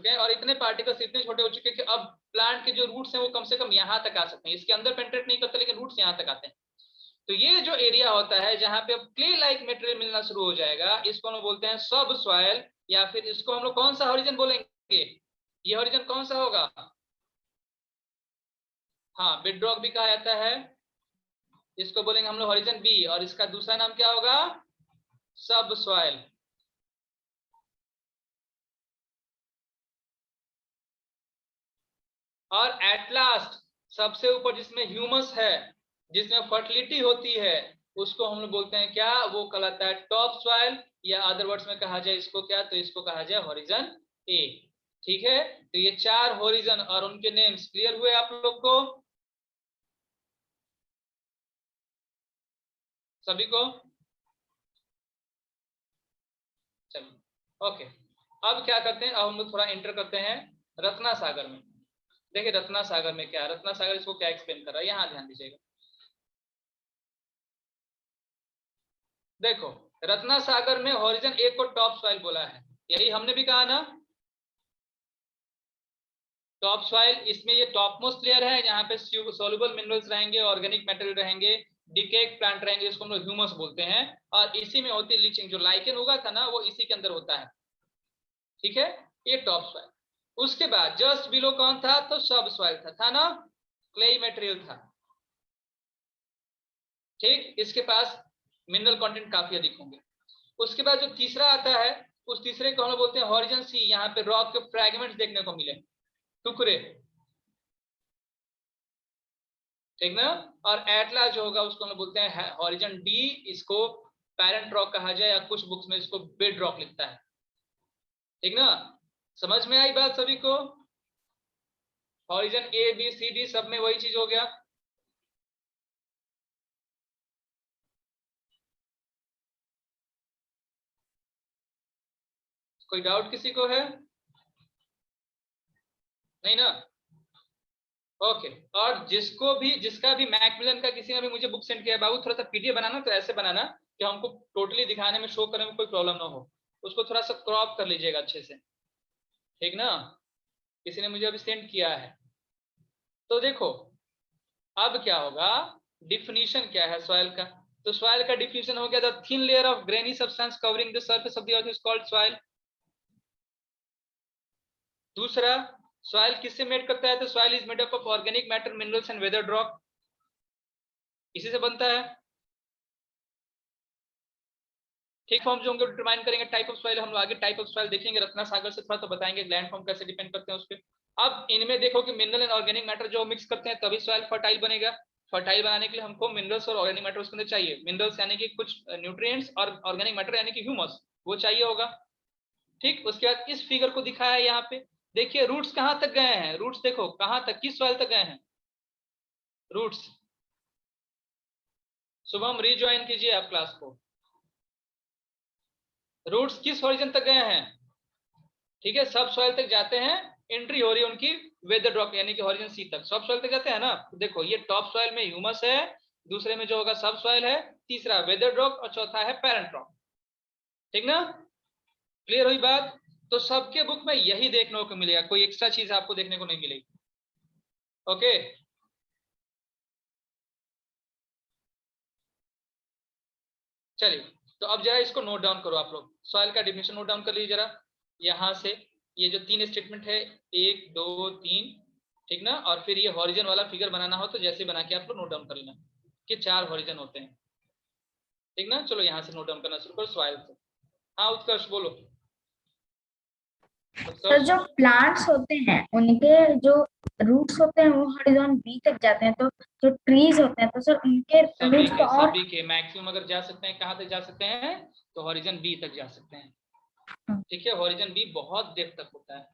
हैं, और इतने पार्टिकल्स इतने छोटे हो चुके हैं कि अब प्लांट के जो रूट्स हैं वो कम से कम यहाँ तक आ सकते हैं, इसके अंदर पेंट्रेट नहीं करते लेकिन रूट्स यहाँ तक आते हैं। तो ये जो एरिया होता है जहाँ पे अब क्ले लाइक मटेरियल मिलना शुरू हो जाएगा, इसको हम बोलते हैं सब सॉइल, या फिर इसको हम लोग कौन सा हॉरिजन बोलेंगे, ये हॉरिजन कौन सा होगा? हाँ, बेड रॉक भी कहा जाता है, इसको बोलेंगे हम लोग हॉरिजन बी, और इसका दूसरा नाम क्या होगा, सब सॉइल। और एट लास्ट सबसे ऊपर जिसमें ह्यूमस है, जिसमें फर्टिलिटी होती है, उसको हम लोग बोलते हैं क्या, वो कहलाता है टॉप सॉइल, या अदर वर्ड्स में कहा जाए इसको क्या, तो इसको कहा जाए हॉरिजन ए, ठीक है। तो ये 4 हॉरिजन और उनके नेम्स क्लियर हुए आप लोग को, सभी को? चलिए ओके, अब क्या करते हैं, अब हम लोग थोड़ा एंटर करते हैं रत्ना सागर में। देखिए रत्ना सागर में क्या है, रत्ना सागर इसको क्या एक्सप्लेन कर रहा है, यहाँ ध्यान दीजिएगा। देखो रत्ना सागर में हॉरिजन ए को टॉप सॉइल बोला है, यही हमने भी कहा ना, टॉप सॉइल, इसमें ये टॉप मोस्ट लेयर है, यहाँ पे सॉल्युबल मिनरल्स रहेंगे, ऑर्गेनिक मटेरियल रहेंगे, डिकेक प्लांट रहेंगे, इसको हम लोग ह्यूमस बोलते हैं, और इसी में होती है लीचिंग, जो लाइकेन होगा था ना वो इसी के अंदर होता है, ठीक है, ये टॉप सॉइल। उसके बाद जस्ट बिलो कौन था, तो सब सॉइल था ना, क्लेई मटेरियल था, ठीक, इसके पास मिनरल कंटेंट काफी अधिक होंगे। उसके बाद जो तीसरा आता है, उस तीसरे को हम लोग बोलते हैं हॉरिजन सी, यहाँ पे रॉक के फ्रैगमेंट्स देखने को मिले, टुकड़े, ठीक ना। और एटला जो होगा उसको हम लोग बोलते हैं हॉरिजन डी, इसको पैरेंट रॉक कहा जाए, या कुछ बुक्स में इसको बेड रॉक लिखता है, ठीक ना। समझ में आई बात सभी को? Horizon A B C D सब में वही चीज हो गया। कोई डाउट किसी को है? नहीं ना, ओके। और जिसका भी मैकमिलन का किसी ने भी मुझे बुक सेंड किया, बाबू थोड़ा सा पीडीएफ बनाना, तो ऐसे बनाना कि हमको टोटली दिखाने में, शो करने में कोई प्रॉब्लम ना हो, उसको थोड़ा सा क्रॉप कर लीजिएगा अच्छे से, ठीक ना। किसी ने मुझे अभी सेंड किया है। तो देखो अब क्या होगा, डिफिनीशन क्या है सॉइल का, तो सॉइल का डिफिनीशन हो गया, the thin layer of granny substance covering the surface of the earth is called soil. दूसरा, सॉइल किससे मेड करता है, तो soil is made up of organic matter, minerals and weathered rock, इसी से बनता है, ठीक। फॉर्म जो होंगे डिटरमाइन करेंगे टाइप ऑफ सॉइल, हम लोग आगे टाइप ऑफ सॉइल देखेंगे रत्ना सागर से थोड़ा, तो बताएंगे लैंड फॉर्म कैसे डिपेंड करते हैं उस पर। अब इनमें देखो कि मिनरल एंड ऑर्गेनिक मैटर जो मिक्स करते हैं तभी सॉइल फर्टाइल बनेगा। फर्टाइल बनाने के लिए हमको मिनरल्स और ऑर्गेनिक मैटर उसके अंदर चाहिए, मिनरल्स यानी कि कुछ न्यूट्रिएंट्स, और ऑर्गेनिक मैटर यानी कि ह्यूमस, वो चाहिए होगा, ठीक। उसके बाद इस फिगर को दिखाया है यहाँ पे, देखिए रूट्स कहाँ तक गए हैं, रूट्स देखो कहाँ तक, किस सॉइल तक गए हैं रूट्स। शुभम रिज्वाइन कीजिए आप क्लास को, रूट्स किस हॉरिजन तक गए हैं, ठीक है, सब सॉइल तक जाते हैं, एंट्री हो रही है उनकी वेदर रॉक यानी कि हॉरिजन सी तक, सब सॉइल तक जाते हैं ना। तो देखो ये टॉप सॉइल में ह्यूमस है, दूसरे में जो होगा सब सॉइल है, तीसरा वेदर रॉक, और चौथा है पैरेंट रॉक, ठीक ना। क्लियर हुई बात? तो सबके बुक में यही देखने को मिलेगा, कोई एक्स्ट्रा चीज आपको देखने को नहीं मिलेगी, ओके। चलिए, तो अब जरा इसको नोट डाउन करो आप लोग, सॉइल का डिफिनेशन नोट डाउन कर लीजिए जरा, यहाँ से ये जो 3 स्टेटमेंट है, 1 2 3, ठीक ना। और फिर ये हॉरिजन वाला फिगर बनाना हो तो जैसे बना के आप लोग नोट डाउन कर लेना। के 4 हॉरिजन होते हैं, ठीक ना। चलो यहाँ से नोट डाउन करना शुरू करो सॉइल से। हाँ उत्कर्ष बोलो। सर जो प्लांट्स होते हैं उनके जो रूट्स होते हैं वो हॉरिजॉन बी तक जाते हैं, तो जो ट्रीज होते हैं तो सर उनके रूट्स तो और सभी के मैक्सिमम अगर जा सकते हैं, कहाँ तक जा सकते हैं, तो हॉरिजन बी तक जा सकते हैं, ठीक है। हॉरिजन बी बहुत डेप्थ तक होता है।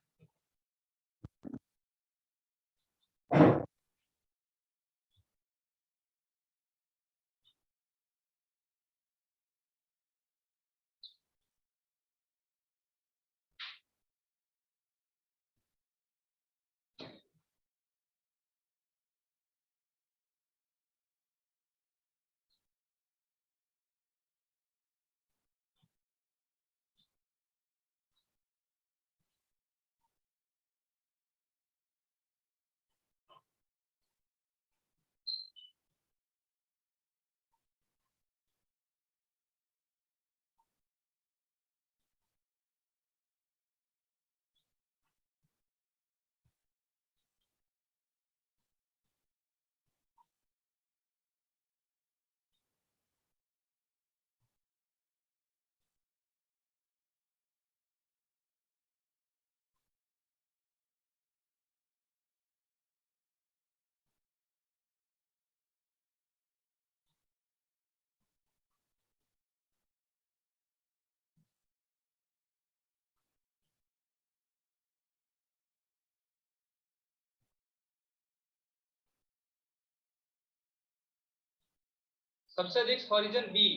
सबसे अधिक हॉरिजन बी,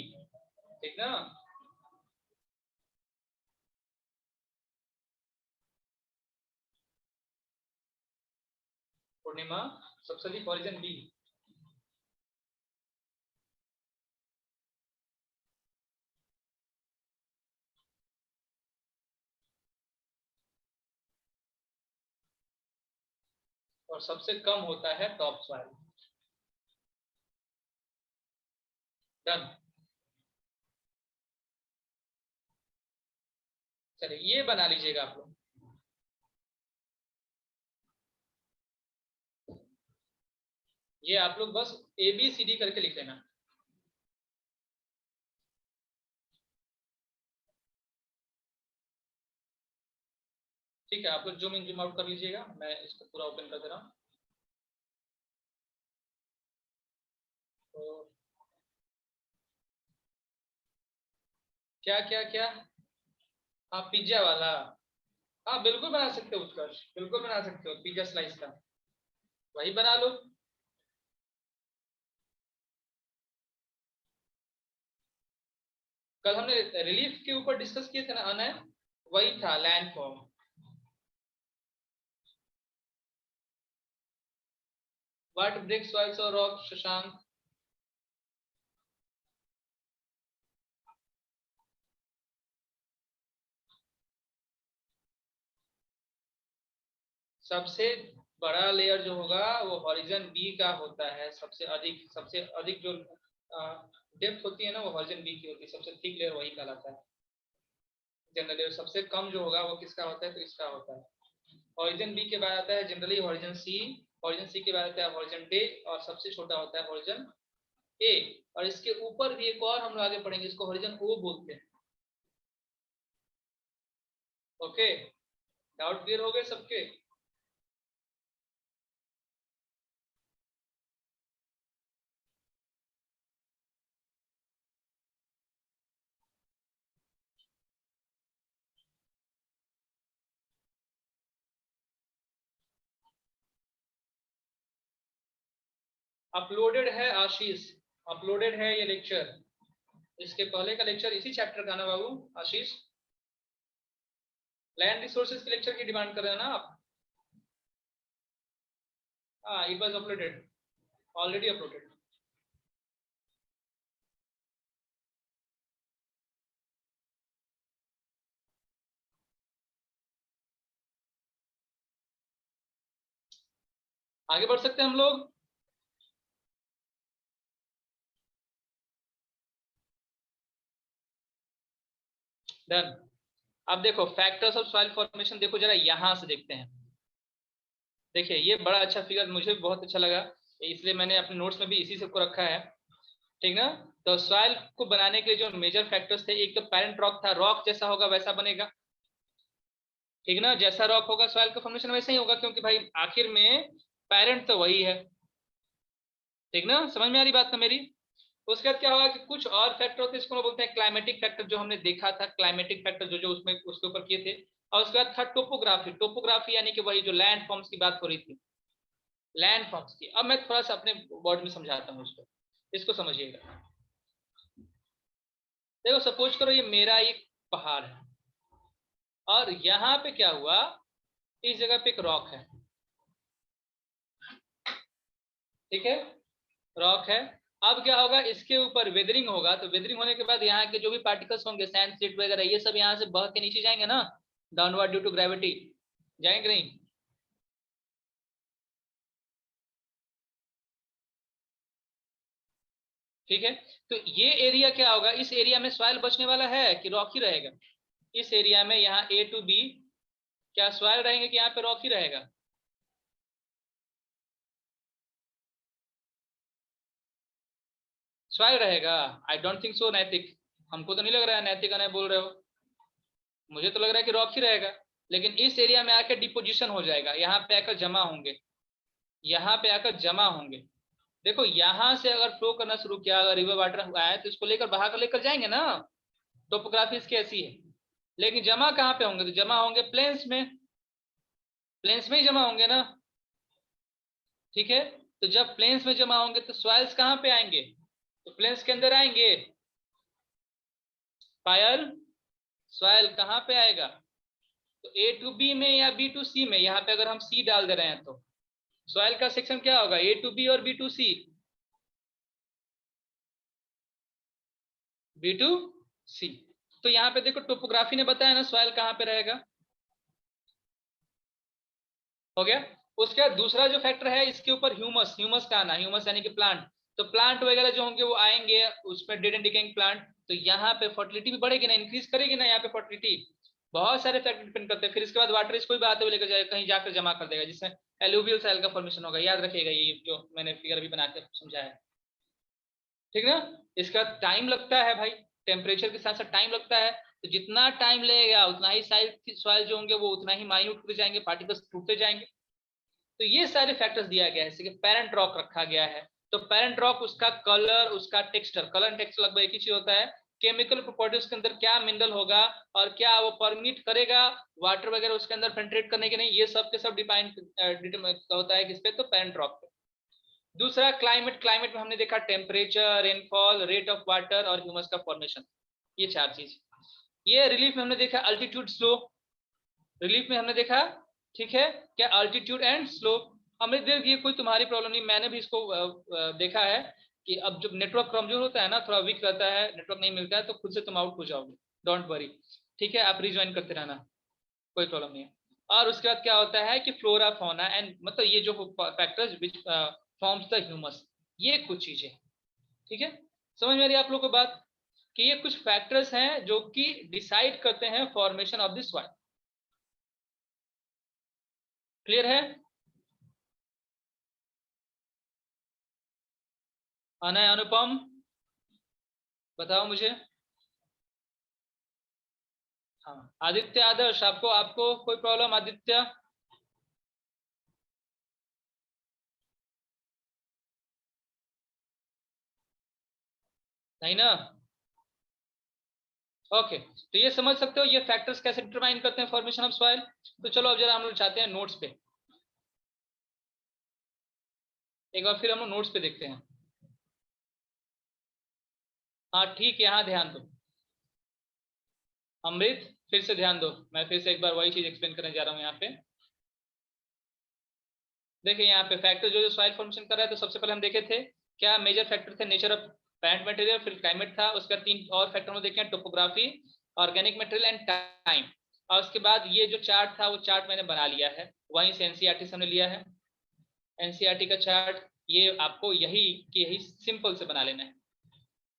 ठीक ना। पूर्णिमा सबसे अधिक हॉरिजन बी। और सबसे कम होता है टॉप सॉइल। डन। चलिए ये बना लीजिएगा आप लोग। ये आप लोग बस ABCD करके लिख लेना। ठीक है, आप लोग जूम इन जूम आउट कर लीजिएगा, मैं इसको पूरा ओपन कर दे रहा हूँ। तो क्या क्या क्या, हाँ पिज्जा वाला, हाँ बिल्कुल बना सकते हो उत्कर्ष, बिल्कुल बना सकते हो पिज्जा स्लाइस का, वही बना लो। कल हमने रिलीफ के ऊपर डिस्कस किए थे ना अनय, वही था लैंडफॉर्म। व्हाट ब्रेक्स सॉइल्स और रॉक शशांक? सबसे बड़ा लेयर जो होगा वो हॉरिजन बी का होता है, सबसे अधिक जो डेप्थ होती है ना वो हॉरिजन बी की होती है, सबसे थिक लेयर वही कहलाता है जनरल लेयर। सबसे कम जो होगा वो किसका होता है, तो इसका होता है। हॉरिजन बी के बाद आता है जनरली हॉरिजन सी, हॉरिजन सी के बाद आता है हॉरिजन डी, और सबसे छोटा होता है हॉरिजन ए। और इसके ऊपर भी एक और हम आगे पढ़ेंगे, इसको हॉरिजन ओ बोलते हैं। ओके, डाउट क्लियर हो गए सबके? अपलोडेड है आशीष, अपलोडेड है ये लेक्चर, इसके पहले का लेक्चर इसी चैप्टर का ना बाबू आशीष? लैंड रिसोर्सेज के लेक्चर की डिमांड कर रहे हैं ना आप? हाँ, it was uploaded, already uploaded. आगे बढ़ सकते हैं हम लोग। डन। अब देखो फैक्टर्स ऑफ सॉइल फॉर्मेशन, देखो जरा यहां से देखते हैं। देखिए ये बड़ा अच्छा फिगर, मुझे बहुत अच्छा लगा, इसलिए मैंने अपने नोट्स में भी इसी से को रखा है। ठीक ना। तो सॉइल को बनाने के लिए जो मेजर फैक्टर्स थे, एक तो पेरेंट रॉक था, रॉक जैसा होगा वैसा बनेगा, ठीक ना, जैसा रॉक होगा सॉइल का फॉर्मेशन वैसा ही होगा, क्योंकि भाई आखिर में पेरेंट तो वही है, ठीक ना, समझ में आ रही बात ना मेरी। उसके बाद क्या होगा कि कुछ और फैक्टर होते हैं, इसको बोलते हैं क्लाइमेटिक फैक्टर, जो हमने देखा था, क्लाइमेटिक फैक्टर जो जो उसमें उसके ऊपर किए थे। और उसके बाद था टोपोग्राफी, टोपोग्राफी यानी कि वही जो लैंड फॉर्म्स की बात हो रही थी, लैंड फॉर्म्स की। अब मैं थोड़ा सा अपने वर्ड में समझाता हूँ इसको समझिएगा। देखो सपोज करो ये मेरा एक पहाड़ है, और यहाँ पे क्या हुआ, इस जगह पे एक रॉक है, ठीक है, रॉक है। अब क्या होगा, इसके ऊपर वेदरिंग होगा, तो वेदरिंग होने के बाद यहाँ के जो भी पार्टिकल्स होंगे, सैंड सीट वगैरह, ये सब यहाँ से बह के नीचे जाएंगे ना, डाउनवर्ड ड्यू टू ग्रेविटी, जाएंगे नहीं? ठीक है, तो ये एरिया क्या होगा, इस एरिया में सॉइल बचने वाला है कि रॉक ही रहेगा? इस एरिया में यहाँ A to B क्या सॉइल रहेंगे कि यहाँ पे रॉक ही रहेगा? सॉइल रहेगा। आई डोंट थिंक सो नैतिक, हमको तो नहीं लग रहा है नैतिक नहीं बोल रहे हो, मुझे तो लग रहा है कि रॉक ही रहेगा। लेकिन इस एरिया में आकर डिपोजिशन हो जाएगा, यहाँ पे आकर जमा होंगे, यहाँ पे आकर जमा होंगे। देखो यहाँ से अगर फ्लो करना शुरू किया, अगर रिवर वाटर आया तो इसको लेकर बहा कर लेकर जाएंगे ना, टोपोग्राफी इसकी ऐसी है। लेकिन जमा कहाँ पे होंगे, तो जमा होंगे प्लेन्स में, प्लेन्स में ही जमा होंगे ना, ठीक है। तो जब प्लेन्स में जमा होंगे तो सॉइल्स कहाँ पे आएंगे, तो प्लेन्स के अंदर आएंगे। पायल सॉइल कहाँ पे आएगा, तो A to B में या B to C में, यहाँ पे अगर हम C डाल दे रहे हैं तो सॉइल का सेक्शन क्या होगा, A to B और B to C, B to C। तो यहाँ पे देखो टोपोग्राफी ने बताया ना सॉइल कहाँ पे रहेगा, हो गया। उसके बाद दूसरा जो फैक्टर है इसके ऊपर ह्यूमस, ह्यूमस का आना, ह्यूमस यानी कि प्लांट, तो प्लांट वगैरह जो होंगे वो आएंगे उसमें, डेड एंड डिकेइंग प्लांट, तो यहाँ पे फर्टिलिटी भी बढ़ेगी ना, इंक्रीज करेगी ना यहाँ पे फर्टिलिटी। बहुत सारे फैक्टर डिपेंड करते हैं। फिर इसके बाद वाटर इसको भी आते हुए लेकर जाएगा, कहीं जाकर जमा कर देगा, जिसमें एलुवियल सॉइल का फॉर्मेशन होगा, याद रखिएगा ये जो मैंने फिगर भी बना के समझाया है, ठीक ना। इसका टाइम लगता है भाई, टेम्परेचर के साथ साथ टाइम लगता है, तो जितना टाइम लगेगा उतना ही सॉइल जो होंगे वो उतना ही माइन्यूट होते जाएंगे, पार्टिकल्स टूटते जाएंगे। तो ये सारे फैक्टर्स दिया गया है, जैसे कि पेरेंट रॉक रखा गया है, तो पेरेंट रॉक उसका कलर, उसका टेक्सचर, कलर एंड टेक्सचर लगभग एक ही चीज होता है, केमिकल प्रॉपर्टीज के अंदर क्या मिनरल होगा और क्या वो परमिट करेगा वाटर वगैरह उसके अंदर पेनिट्रेट करने के नहीं, ये सब के सब डिपेंड होता है किस पे, तो पेरेंट रॉक पे। दूसरा क्लाइमेट, क्लाइमेट में हमने देखा temperature, rainfall, rate of water और ह्यूमस का फॉर्मेशन, ये चार चीज। ये रिलीफ में हमने देखा अल्टीट्यूड स्लोप, रिलीफ में हमने देखा, ठीक है, क्या अल्टीट्यूड एंड स्लोप। हमने देख ये कोई तुम्हारी प्रॉब्लम नहीं, मैंने भी इसको देखा है कि अब जब नेटवर्क कमजोर होता है ना, थोड़ा वीक रहता है, नेटवर्क नहीं मिलता है, तो खुद से तुम आउट हो जाओगे, डोंट वरी, ठीक है, आप रिज्वाइन करते रहना, कोई प्रॉब्लम नहीं है। और उसके बाद क्या होता है कि फ्लोरा फौना एंड, मतलब ये जो factors which forms the humus, ये कुछ चीजें, ठीक है, समझ में आ रही है आप लोगों को बात, कि ये कुछ फैक्टर्स हैं जो कि डिसाइड करते हैं formation of this soil. Clear है? अनय अनुपम बताओ मुझे। हाँ आदित्य आदर्श, आपको आपको कोई प्रॉब्लम आदित्य? नहीं ना, ओके। तो ये समझ सकते हो ये फैक्टर्स कैसे डिटरमाइन करते हैं फॉर्मेशन ऑफ सॉइल। तो चलो अब जरा हम लोग चाहते हैं नोट्स पे, एक बार फिर हम लोग नोट्स पे देखते हैं। हाँ ठीक है, यहाँ ध्यान दो अमृत, फिर से ध्यान दो, मैं फिर से एक बार वही चीज एक्सप्लेन करने जा रहा हूँ यहाँ पे। देखिए यहाँ पे फैक्टर जो जो सॉइल फॉर्मेशन कर रहा है, तो सबसे पहले हम देखे थे क्या मेजर फैक्टर थे, नेचर ऑफ पेरेंट मटेरियल, फिर क्लाइमेट था, उसका तीन और फैक्टर हम देखे हैं, topography, organic material and time. और उसके बाद ये जो चार्ट था वो चार्ट मैंने बना लिया है, वहीं से एनसीईआरटी से हमने लिया है, एनसीईआरटी का चार्ट, ये आपको यही सिंपल से बना लेना है,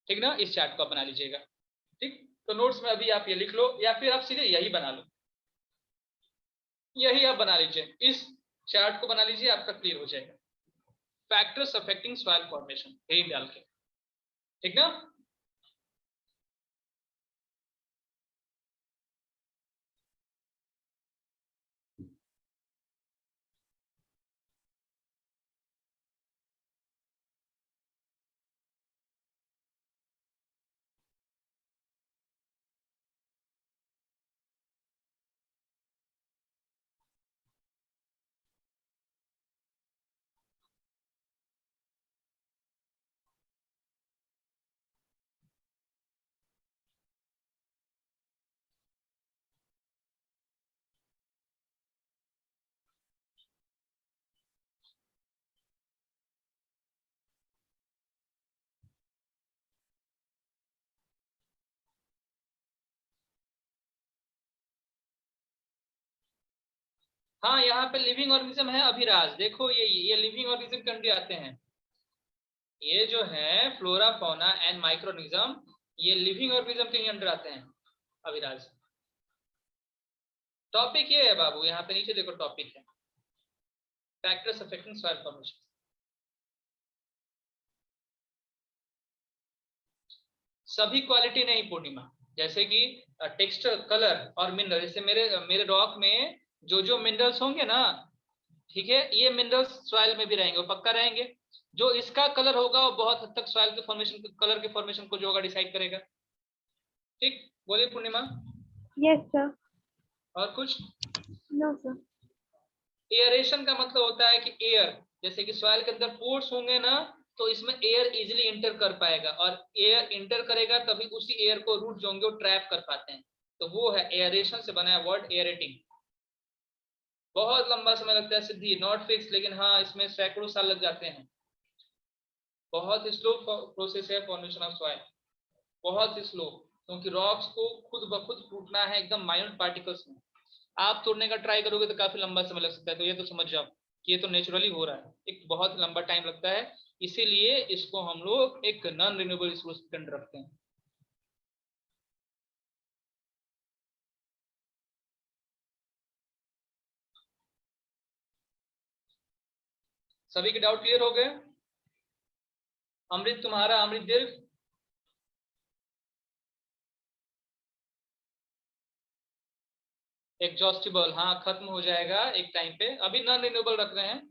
ठीक ना, इस चार्ट को आप बना लीजिएगा, ठीक। तो नोट्स में अभी आप ये लिख लो, या फिर आप सीधे यही बना लो, यही आप बना लीजिए, इस चार्ट को बना लीजिए, आपका क्लियर हो जाएगा। फैक्टर्स अफेक्टिंग सॉइल फॉर्मेशन यही डाल के, ठीक ना? हाँ, यहाँ पे लिविंग ऑर्गेनिज्म है अभिराज, देखो ये लिविंग ऑर्गेनिज्म के अंदर आते हैं। ये जो है फ्लोरा फौना एंड माइक्रोनिज्म, ये लिविंग ऑर्गेनिज्म के अंदर आते हैं अभिराज। टॉपिक ये है बाबू, यहाँ पे नीचे देखो टॉपिक है फैक्टर्स अफेक्टिंग सॉइल फॉर्मेशन। सभी क्वालिटी नहीं पूर्णिमा, जैसे कि टेक्सचर, कलर और मिनरल। जैसे मेरे रॉक में जो मिनरल्स होंगे ना, ठीक है, ये मिनरल्स सॉइल में भी रहेंगे, वो पक्का रहेंगे। जो इसका कलर होगा वो बहुत हद तक सॉइल के फॉर्मेशन, कलर के फॉर्मेशन को जो होगा डिसाइड करेगा। ठीक, बोलिए पूर्णिमा। Yes sir. और कुछ? No sir. एयरेशन का मतलब होता है कि एयर, जैसे कि सॉइल के अंदर पोर्स होंगे ना, तो इसमें एयर इजीली इंटर कर पाएगा, और एयर इंटर करेगा तभी उसी एयर को रूट जो होंगे वो ट्रैप कर पाते हैं। तो वो है एयरेशन से बना है वर्ड एयरेटिंग। बहुत लंबा समय लगता है सिद्धि, नॉट फिक्स, लेकिन हाँ इसमें सैकड़ों साल लग जाते हैं। बहुत स्लो प्रोसेस है फॉर्मेशन ऑफ सॉइल, बहुत स्लो, क्योंकि रॉक्स को खुद ब खुद टूटना है एकदम माइन्यूट पार्टिकल्स में। आप तोड़ने का ट्राई करोगे तो काफी लंबा समय लग सकता है। तो ये तो समझ जाओ कि ये तो नेचुरली हो रहा है, एक बहुत लंबा टाइम लगता है, इसीलिए इसको हम लोग एक नॉन रिन्यूएबल रिसोर्स के अंदर रखते हैं। सभी के डाउट क्लियर हो गए? अमृत तुम्हारा, अमृत दीर्घ? एग्जॉस्टिबल, हाँ खत्म हो जाएगा एक टाइम पे, अभी नॉन रिन्यूएबल रख रहे हैं,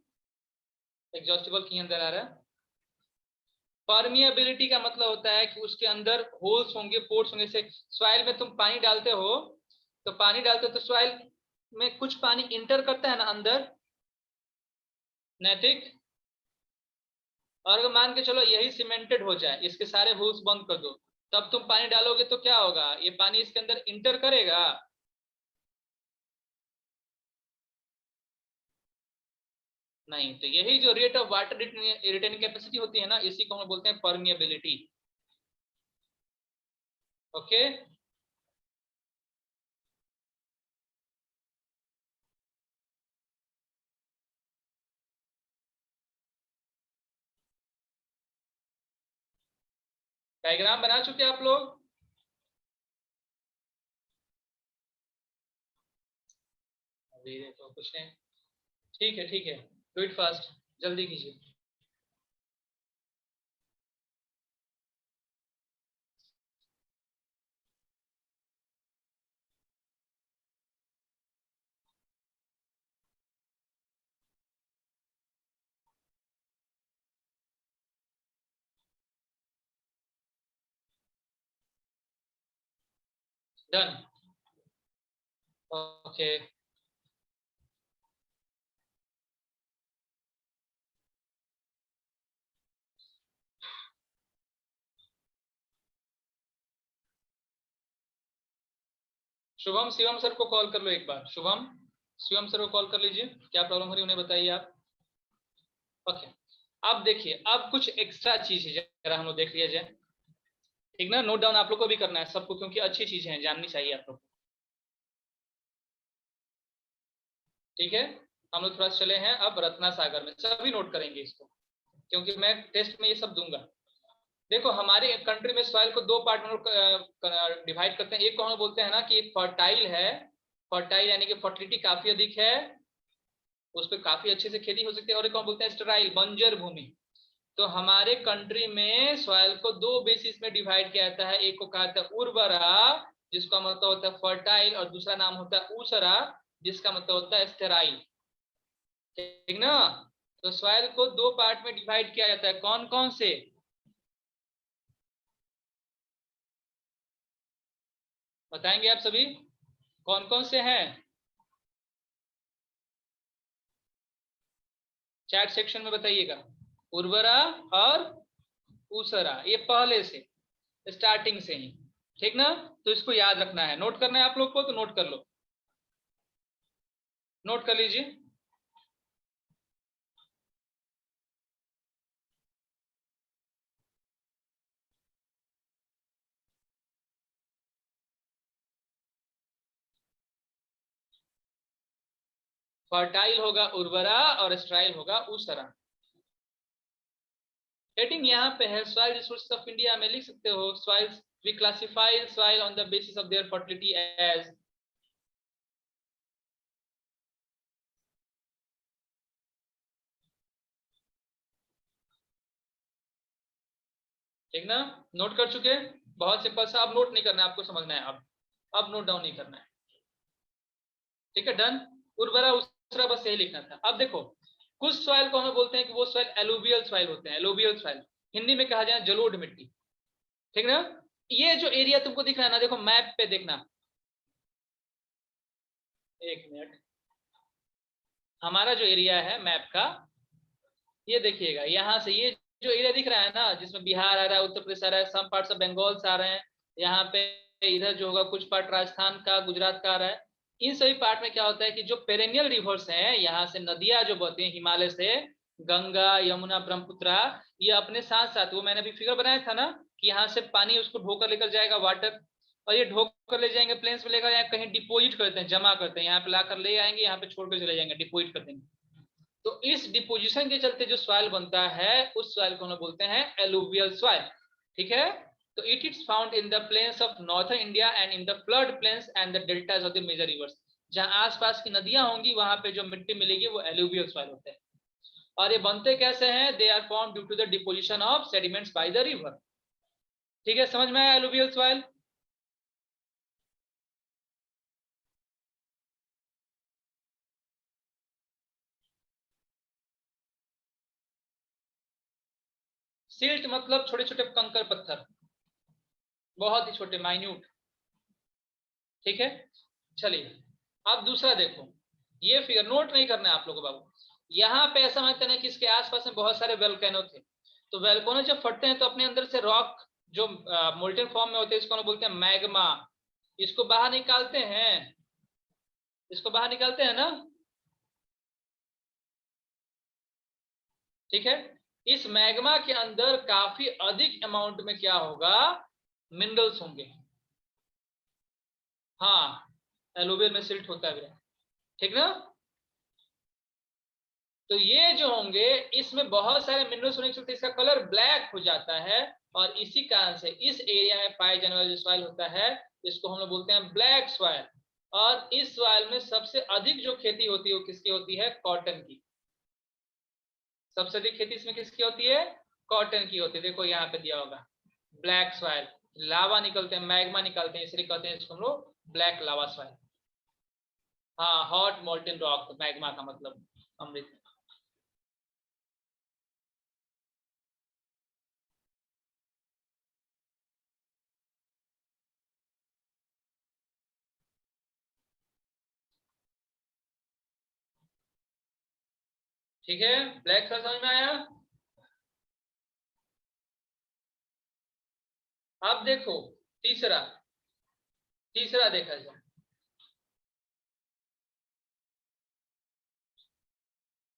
एग्जॉस्टिबल के अंदर आ रहा है। परमिएबिलिटी का मतलब होता है कि उसके अंदर होल्स होंगे, पोर्स होंगे। से सॉइल में तुम पानी डालते हो, तो सॉइल में कुछ पानी इंटर करता है ना अंदर, नैतिक। और अगर मान के चलो यही सीमेंटेड हो जाए, इसके सारे होल्स बंद कर दो, तब तुम पानी डालोगे तो क्या होगा? ये पानी इसके अंदर इंटर करेगा? नहीं। तो यही जो rate of water retaining capacity होती है ना, इसी को हम बोलते हैं परमिएबिलिटी। ओके, डायग्राम बना चुके आप लोग? अभी देखो कुछ नहीं, ठीक है ठीक है, डू इट फास्ट, जल्दी कीजिए। Done, okay. Shubham Shivam sir को कॉल कर लो एक बार, शुभम शिवम सर को कॉल कर लीजिए, क्या प्रॉब्लम हो रही है उन्हें बताइए आप। ओके, अब देखिए, अब कुछ एक्स्ट्रा चीज है, जरा हम लोग देख लिया जाए, ठीक ना? नोट डाउन आप लोग को भी करना है सबको, क्योंकि अच्छी चीजें हैं, जाननी चाहिए आप लोग को। ठीक है, हम लोग थोड़ा चले हैं अब रत्ना सागर में, सभी नोट करेंगे इसको, क्योंकि मैं टेस्ट में ये सब दूंगा। देखो, हमारे कंट्री में सॉइल को दो पार्ट में डिवाइड करते हैं। एक को हम बोलते हैं ना कि फर्टाइल है, फर्टाइल यानी कि फर्टिलिटी काफी अधिक है, उस पर काफी अच्छे से खेती हो सकती है। और एक को हम बोलते हैं स्टेराइल, बंजर भूमि। तो हमारे कंट्री में सॉइल को दो बेसिस में डिवाइड किया जाता है। एक को कहा जाता है उर्वरा, जिसका मतलब होता है फर्टाइल, और दूसरा नाम होता है ऊसरा, जिसका मतलब होता है स्टेराइल। ठीक ना। तो सॉइल को दो पार्ट में डिवाइड किया जाता है। कौन कौन से? बताएंगे आप सभी, कौन कौन से हैं? चैट सेक्शन में बताइएगा। उर्वरा और ऊसरा, ये पहले से स्टार्टिंग से ही। ठीक ना। तो इसको याद रखना है, नोट करना है आप लोग को, तो नोट कर लो, नोट कर लीजिए। फर्टाइल होगा उर्वरा और स्टेराइल होगा ऊसरा। हेडिंग यहाँ पे है सॉइल रिसोर्सेज ऑफ इंडिया में लिख सकते हो। Soils, we classify soil on the basis of their fertility as. ठीक ना। नोट कर चुके? बहुत सिंपल सा। अब नोट नहीं करना है, आपको समझना है। अब नोट डाउन नहीं करना है। ठीक है, डन। उर्वरा ऊसरा बस यही लिखना था। अब देखो, कुछ सॉइल को हमें बोलते हैं कि वो सॉइल एलुवियल सॉइल होते हैं। एलुवियल सॉइल हिंदी में कहा जाए जलोढ़ मिट्टी। ठीक ना। ये जो एरिया तुमको दिख रहा है ना, देखो मैप पे देखना, एक मिनट। हमारा जो एरिया है मैप का, ये देखिएगा, यहाँ से ये जो एरिया दिख रहा है ना, जिसमें बिहार आ रहा है, उत्तर प्रदेश आ रहा है, सम पार्ट्स ऑफ बंगाल आ रहे हैं, यहाँ पे इधर जो होगा कुछ पार्ट राजस्थान का, गुजरात का आ रहा है। इन सभी पार्ट में क्या होता है कि जो पेरेनियल रिवर्स हैं, यहाँ से नदियां जो बहती हैं हिमालय से, गंगा, यमुना, ब्रह्मपुत्रा, ये अपने साथ साथ, वो मैंने अभी फिगर बनाया था ना कि यहाँ से पानी उसको ढोकर लेकर जाएगा, वाटर, और ये ढोकर ले जाएंगे, प्लेन्स में लेकर, यहाँ कहीं डिपोजिट करते हैं, जमा करते हैं, यहाँ पे लाकर ले आएंगे, यहाँ पे छोड़कर चले जाएंगे, डिपोजिट कर देंगे। तो इस डिपोजिशन के चलते जो सॉइल बनता है, उस सॉइल को हम बोलते हैं एलुवियल सॉइल। ठीक है। तो it is found in the plains of northern India and in the flood plains and the deltas of the major rivers. जहां आसपास की नदियां होंगी, वहां पे जो मिट्टी मिलेगी वो एलुवियल सॉइल होते हैं। और ये बनते कैसे हैं? They are form due to the deposition of sediments by the river. ठीक है, समझ में आया एलुवियल सॉइल? सिल्ट मतलब छोटे छोटे कंकर पत्थर, बहुत ही छोटे, माइन्यूट। ठीक है, चलिए अब दूसरा देखो। ये फिगर नोट नहीं करना है आप लोगों को बाबू। यहाँ पे ऐसा मानते हैं कि इसके आसपास में बहुत सारे वेल्केनो थे। तो वेल्केनो जब फटते हैं तो अपने अंदर से रॉक जो मोल्टेन फॉर्म में होते हैं, इसको हम बोलते हैं मैग्मा। इसको बाहर निकालते हैं, इसको बाहर निकालते हैं ना। ठीक है। इस मैग्मा के अंदर काफी अधिक अमाउंट में क्या होगा? मिनरल्स होंगे। हाँ, एलुवियल में सिल्ट होता है। ठीक ना। तो ये जो होंगे, इसमें बहुत सारे मिनरल्स होने के चलते इसका कलर ब्लैक हो जाता है, और इसी कारण से इस एरिया में पाए जाने वाला जो सॉइल होता है, इसको हम लोग बोलते हैं ब्लैक सॉइल। और इस सॉइल में सबसे अधिक जो खेती होती है वो किसकी होती है? कॉटन की। सबसे अधिक खेती इसमें किसकी होती है? कॉटन की होती है। देखो यहाँ पे दिया होगा ब्लैक सॉइल, लावा निकलते हैं, मैग्मा निकलते हैं, इसलिए कहते हैं इसको हम लोग ब्लैक लावा सॉइल। हाँ, हॉट मोल्टेन रॉक, मैग्मा का मतलब अमृत। ठीक है, ब्लैक सॉइल समझ में आया? अब देखो तीसरा, तीसरा देखा जाए।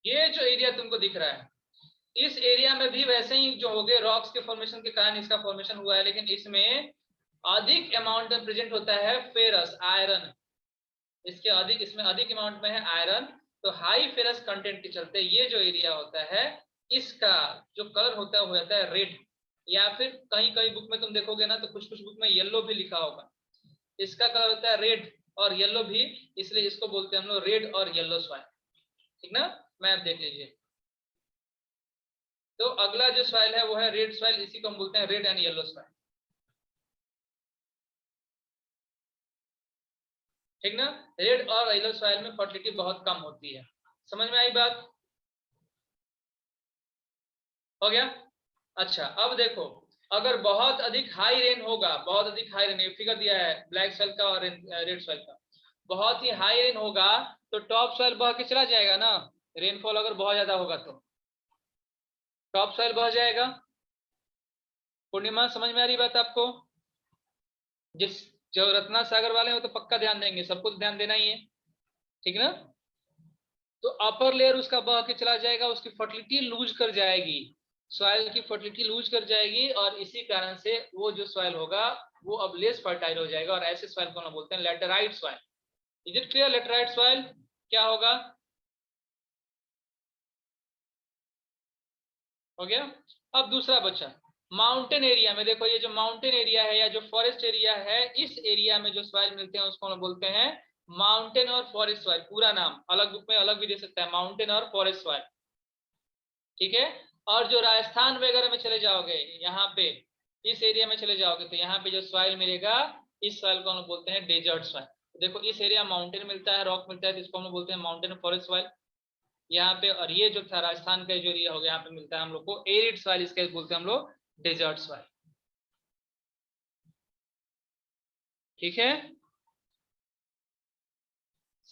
ये जो एरिया तुमको दिख रहा है, इस एरिया में भी वैसे ही जो हो गए, रॉक्स के फॉर्मेशन के कारण इसका फॉर्मेशन हुआ है, लेकिन इसमें अधिक अमाउंट में प्रेजेंट होता है फेरस, आयरन। इसके अधिक, इसमें अधिक अमाउंट में है आयरन। तो हाई फेरस कंटेंट के चलते ये जो एरिया होता है, इसका जो कलर होता है वो होता है रेड, या फिर कहीं कहीं बुक में तुम देखोगे ना तो कुछ कुछ बुक में येलो भी लिखा होगा। इसका कलर होता है रेड और येलो भी, इसलिए इसको बोलते हैं हम लोग रेड और येलो सॉइल। ठीक ना। मैप देख लीजिए। तो अगला जो सॉइल है वो है रेड सॉइल, इसी को हम बोलते हैं रेड एंड येलो सॉइल, ठीक ना। रेड और येलो सॉइल में फर्टिलिटी बहुत कम होती है। समझ में आई बात? हो गया। अच्छा अब देखो, अगर बहुत अधिक हाई रेन होगा, बहुत अधिक हाई रेन, फिगर दिया है ब्लैक सॉइल का और रेड सॉइल का, बहुत ही हाई रेन होगा तो टॉप सॉइल बह के चला जाएगा ना। रेनफॉल अगर बहुत ज्यादा होगा तो टॉप सॉइल बह जाएगा। पूर्णिमा समझ में आ रही बात आपको? जिस जो रत्ना सागर वाले हो तो पक्का ध्यान देंगे, सबको तो ध्यान देना ही है, ठीक ना। तो अपर लेयर उसका बह के चला जाएगा, उसकी फर्टिलिटी लूज कर जाएगी, सॉइल की फर्टिलिटी लूज कर जाएगी, और इसी कारण से वो जो सॉइल होगा वो अब लेस फर्टाइल हो जाएगा, और ऐसे सॉइल को हम बोलते हैं laterite soil. Is it clear? Laterite soil क्या होगा? हो गया। अब दूसरा बच्चा माउंटेन एरिया में, देखो ये जो माउंटेन एरिया है या जो फॉरेस्ट एरिया है, इस एरिया में जो सॉइल मिलते हैं उसको हम बोलते हैं माउंटेन और फॉरेस्ट सॉइल। पूरा नाम अलग बुक में अलग भी दे सकता है, माउंटेन और फॉरेस्ट सॉइल, ठीक है। और जो राजस्थान वगैरह में चले जाओगे, यहाँ पे इस एरिया में चले जाओगे तो यहाँ पे जो सॉइल मिलेगा, इस सॉइल को हम बोलते हैं डेजर्ट सॉइल। देखो इस एरिया माउंटेन मिलता है, रॉक मिलता है, तो इसको हम बोलते हैं माउंटेन और फॉरेस्ट सॉइल यहाँ पे। और ये जो था राजस्थान का जो एरिया हो गया, यहाँ पे मिलता है हम लोग को एरिड सॉइल, इसके बोलते हैं हम लोग डेजर्ट सॉइल, ठीक है।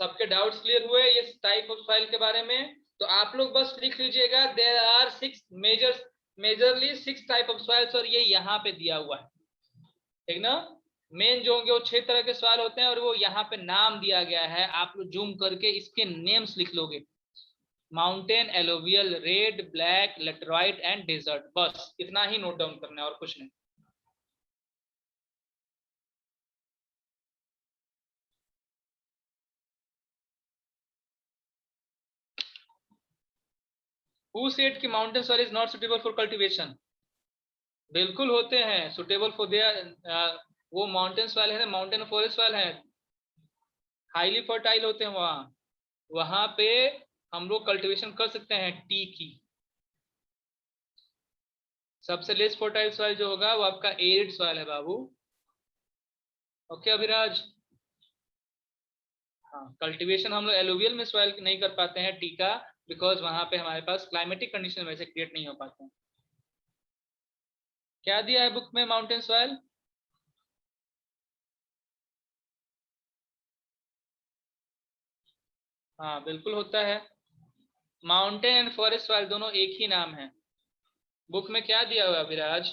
सबके डाउट्स क्लियर हुए ये टाइप ऑफ सॉइल के बारे में? तो आप लोग बस लिख लीजिएगा, there are majorly 6 type of soils, और ये यहाँ पे दिया हुआ है, ठीक ना। मेन जो होंगे वो 6 तरह के सॉइल होते हैं, और वो यहाँ पे नाम दिया गया है, आप लोग जूम करके इसके नेम्स लिख लोगे, mountain, alluvial, red, black, laterite and desert, बस इतना ही नोट डाउन करना है और कुछ नहीं। Who said कि mountain soil is not suitable for cultivation? बिल्कुल होते हैं सुटेबल फॉर देयर, वो माउंटेन सॉइल है, माउंटेन फॉरेस्ट सॉइल है, हाईली फर्टाइल होते हैं वहां पे हम लोग कल्टीवेशन कर सकते हैं टी की। सबसे लेस फर्टाइल सॉइल जो होगा वो आपका एरिड सॉइल है बाबू। ओके अभिराज, हाँ कल्टीवेशन हम लोग एलुवियल में सॉइल नहीं कर पाते हैं टी का, बिकॉज वहां पे हमारे पास क्लाइमेटिक कंडीशन वैसे क्रिएट नहीं हो पाते हैं। क्या दिया है बुक में माउंटेन सॉइल? हाँ बिल्कुल होता है, माउंटेन एंड फॉरेस्ट सॉइल दोनों एक ही नाम है। बुक में क्या दिया हुआ Abhiraj?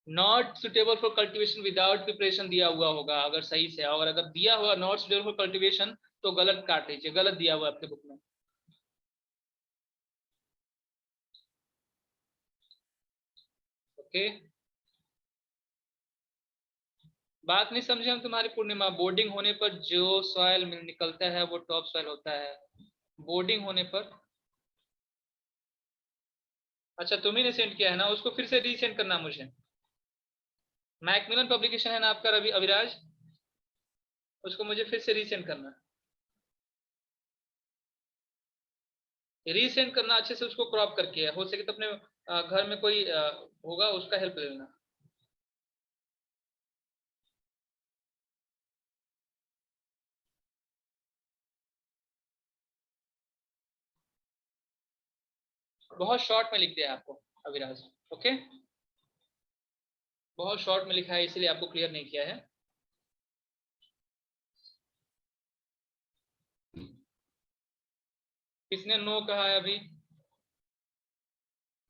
Not suitable for cultivation without preparation दिया हुआ होगा अगर सही से, और अगर दिया हुआ नॉट सुटेबल फॉर कल्टीवेशन तो गलत काट लीजिए, गलत दिया हुआ आपके बुक में। ओके बात नहीं समझे हम तुम्हारी पूर्णिमा? बोर्डिंग होने पर जो सॉइल निकलता है वो टॉप सॉइल होता है, बोर्डिंग होने पर। अच्छा तुम्ही ने सेंड किया है ना, उसको फिर से रीसेंड करना मुझे। मैकमिलन पब्लिकेशन है ना आपका रवि अविराज, उसको मुझे फिर से रीसेंड करना, रीसेंड करना अच्छे से, उसको क्रॉप करके, हो सके तो अपने घर में कोई होगा उसका हेल्प ले लेना। बहुत शॉर्ट में लिख दिया आपको अविराज, ओके बहुत शॉर्ट में लिखा है इसलिए आपको क्लियर नहीं किया है। किसने नो कहा है अभी?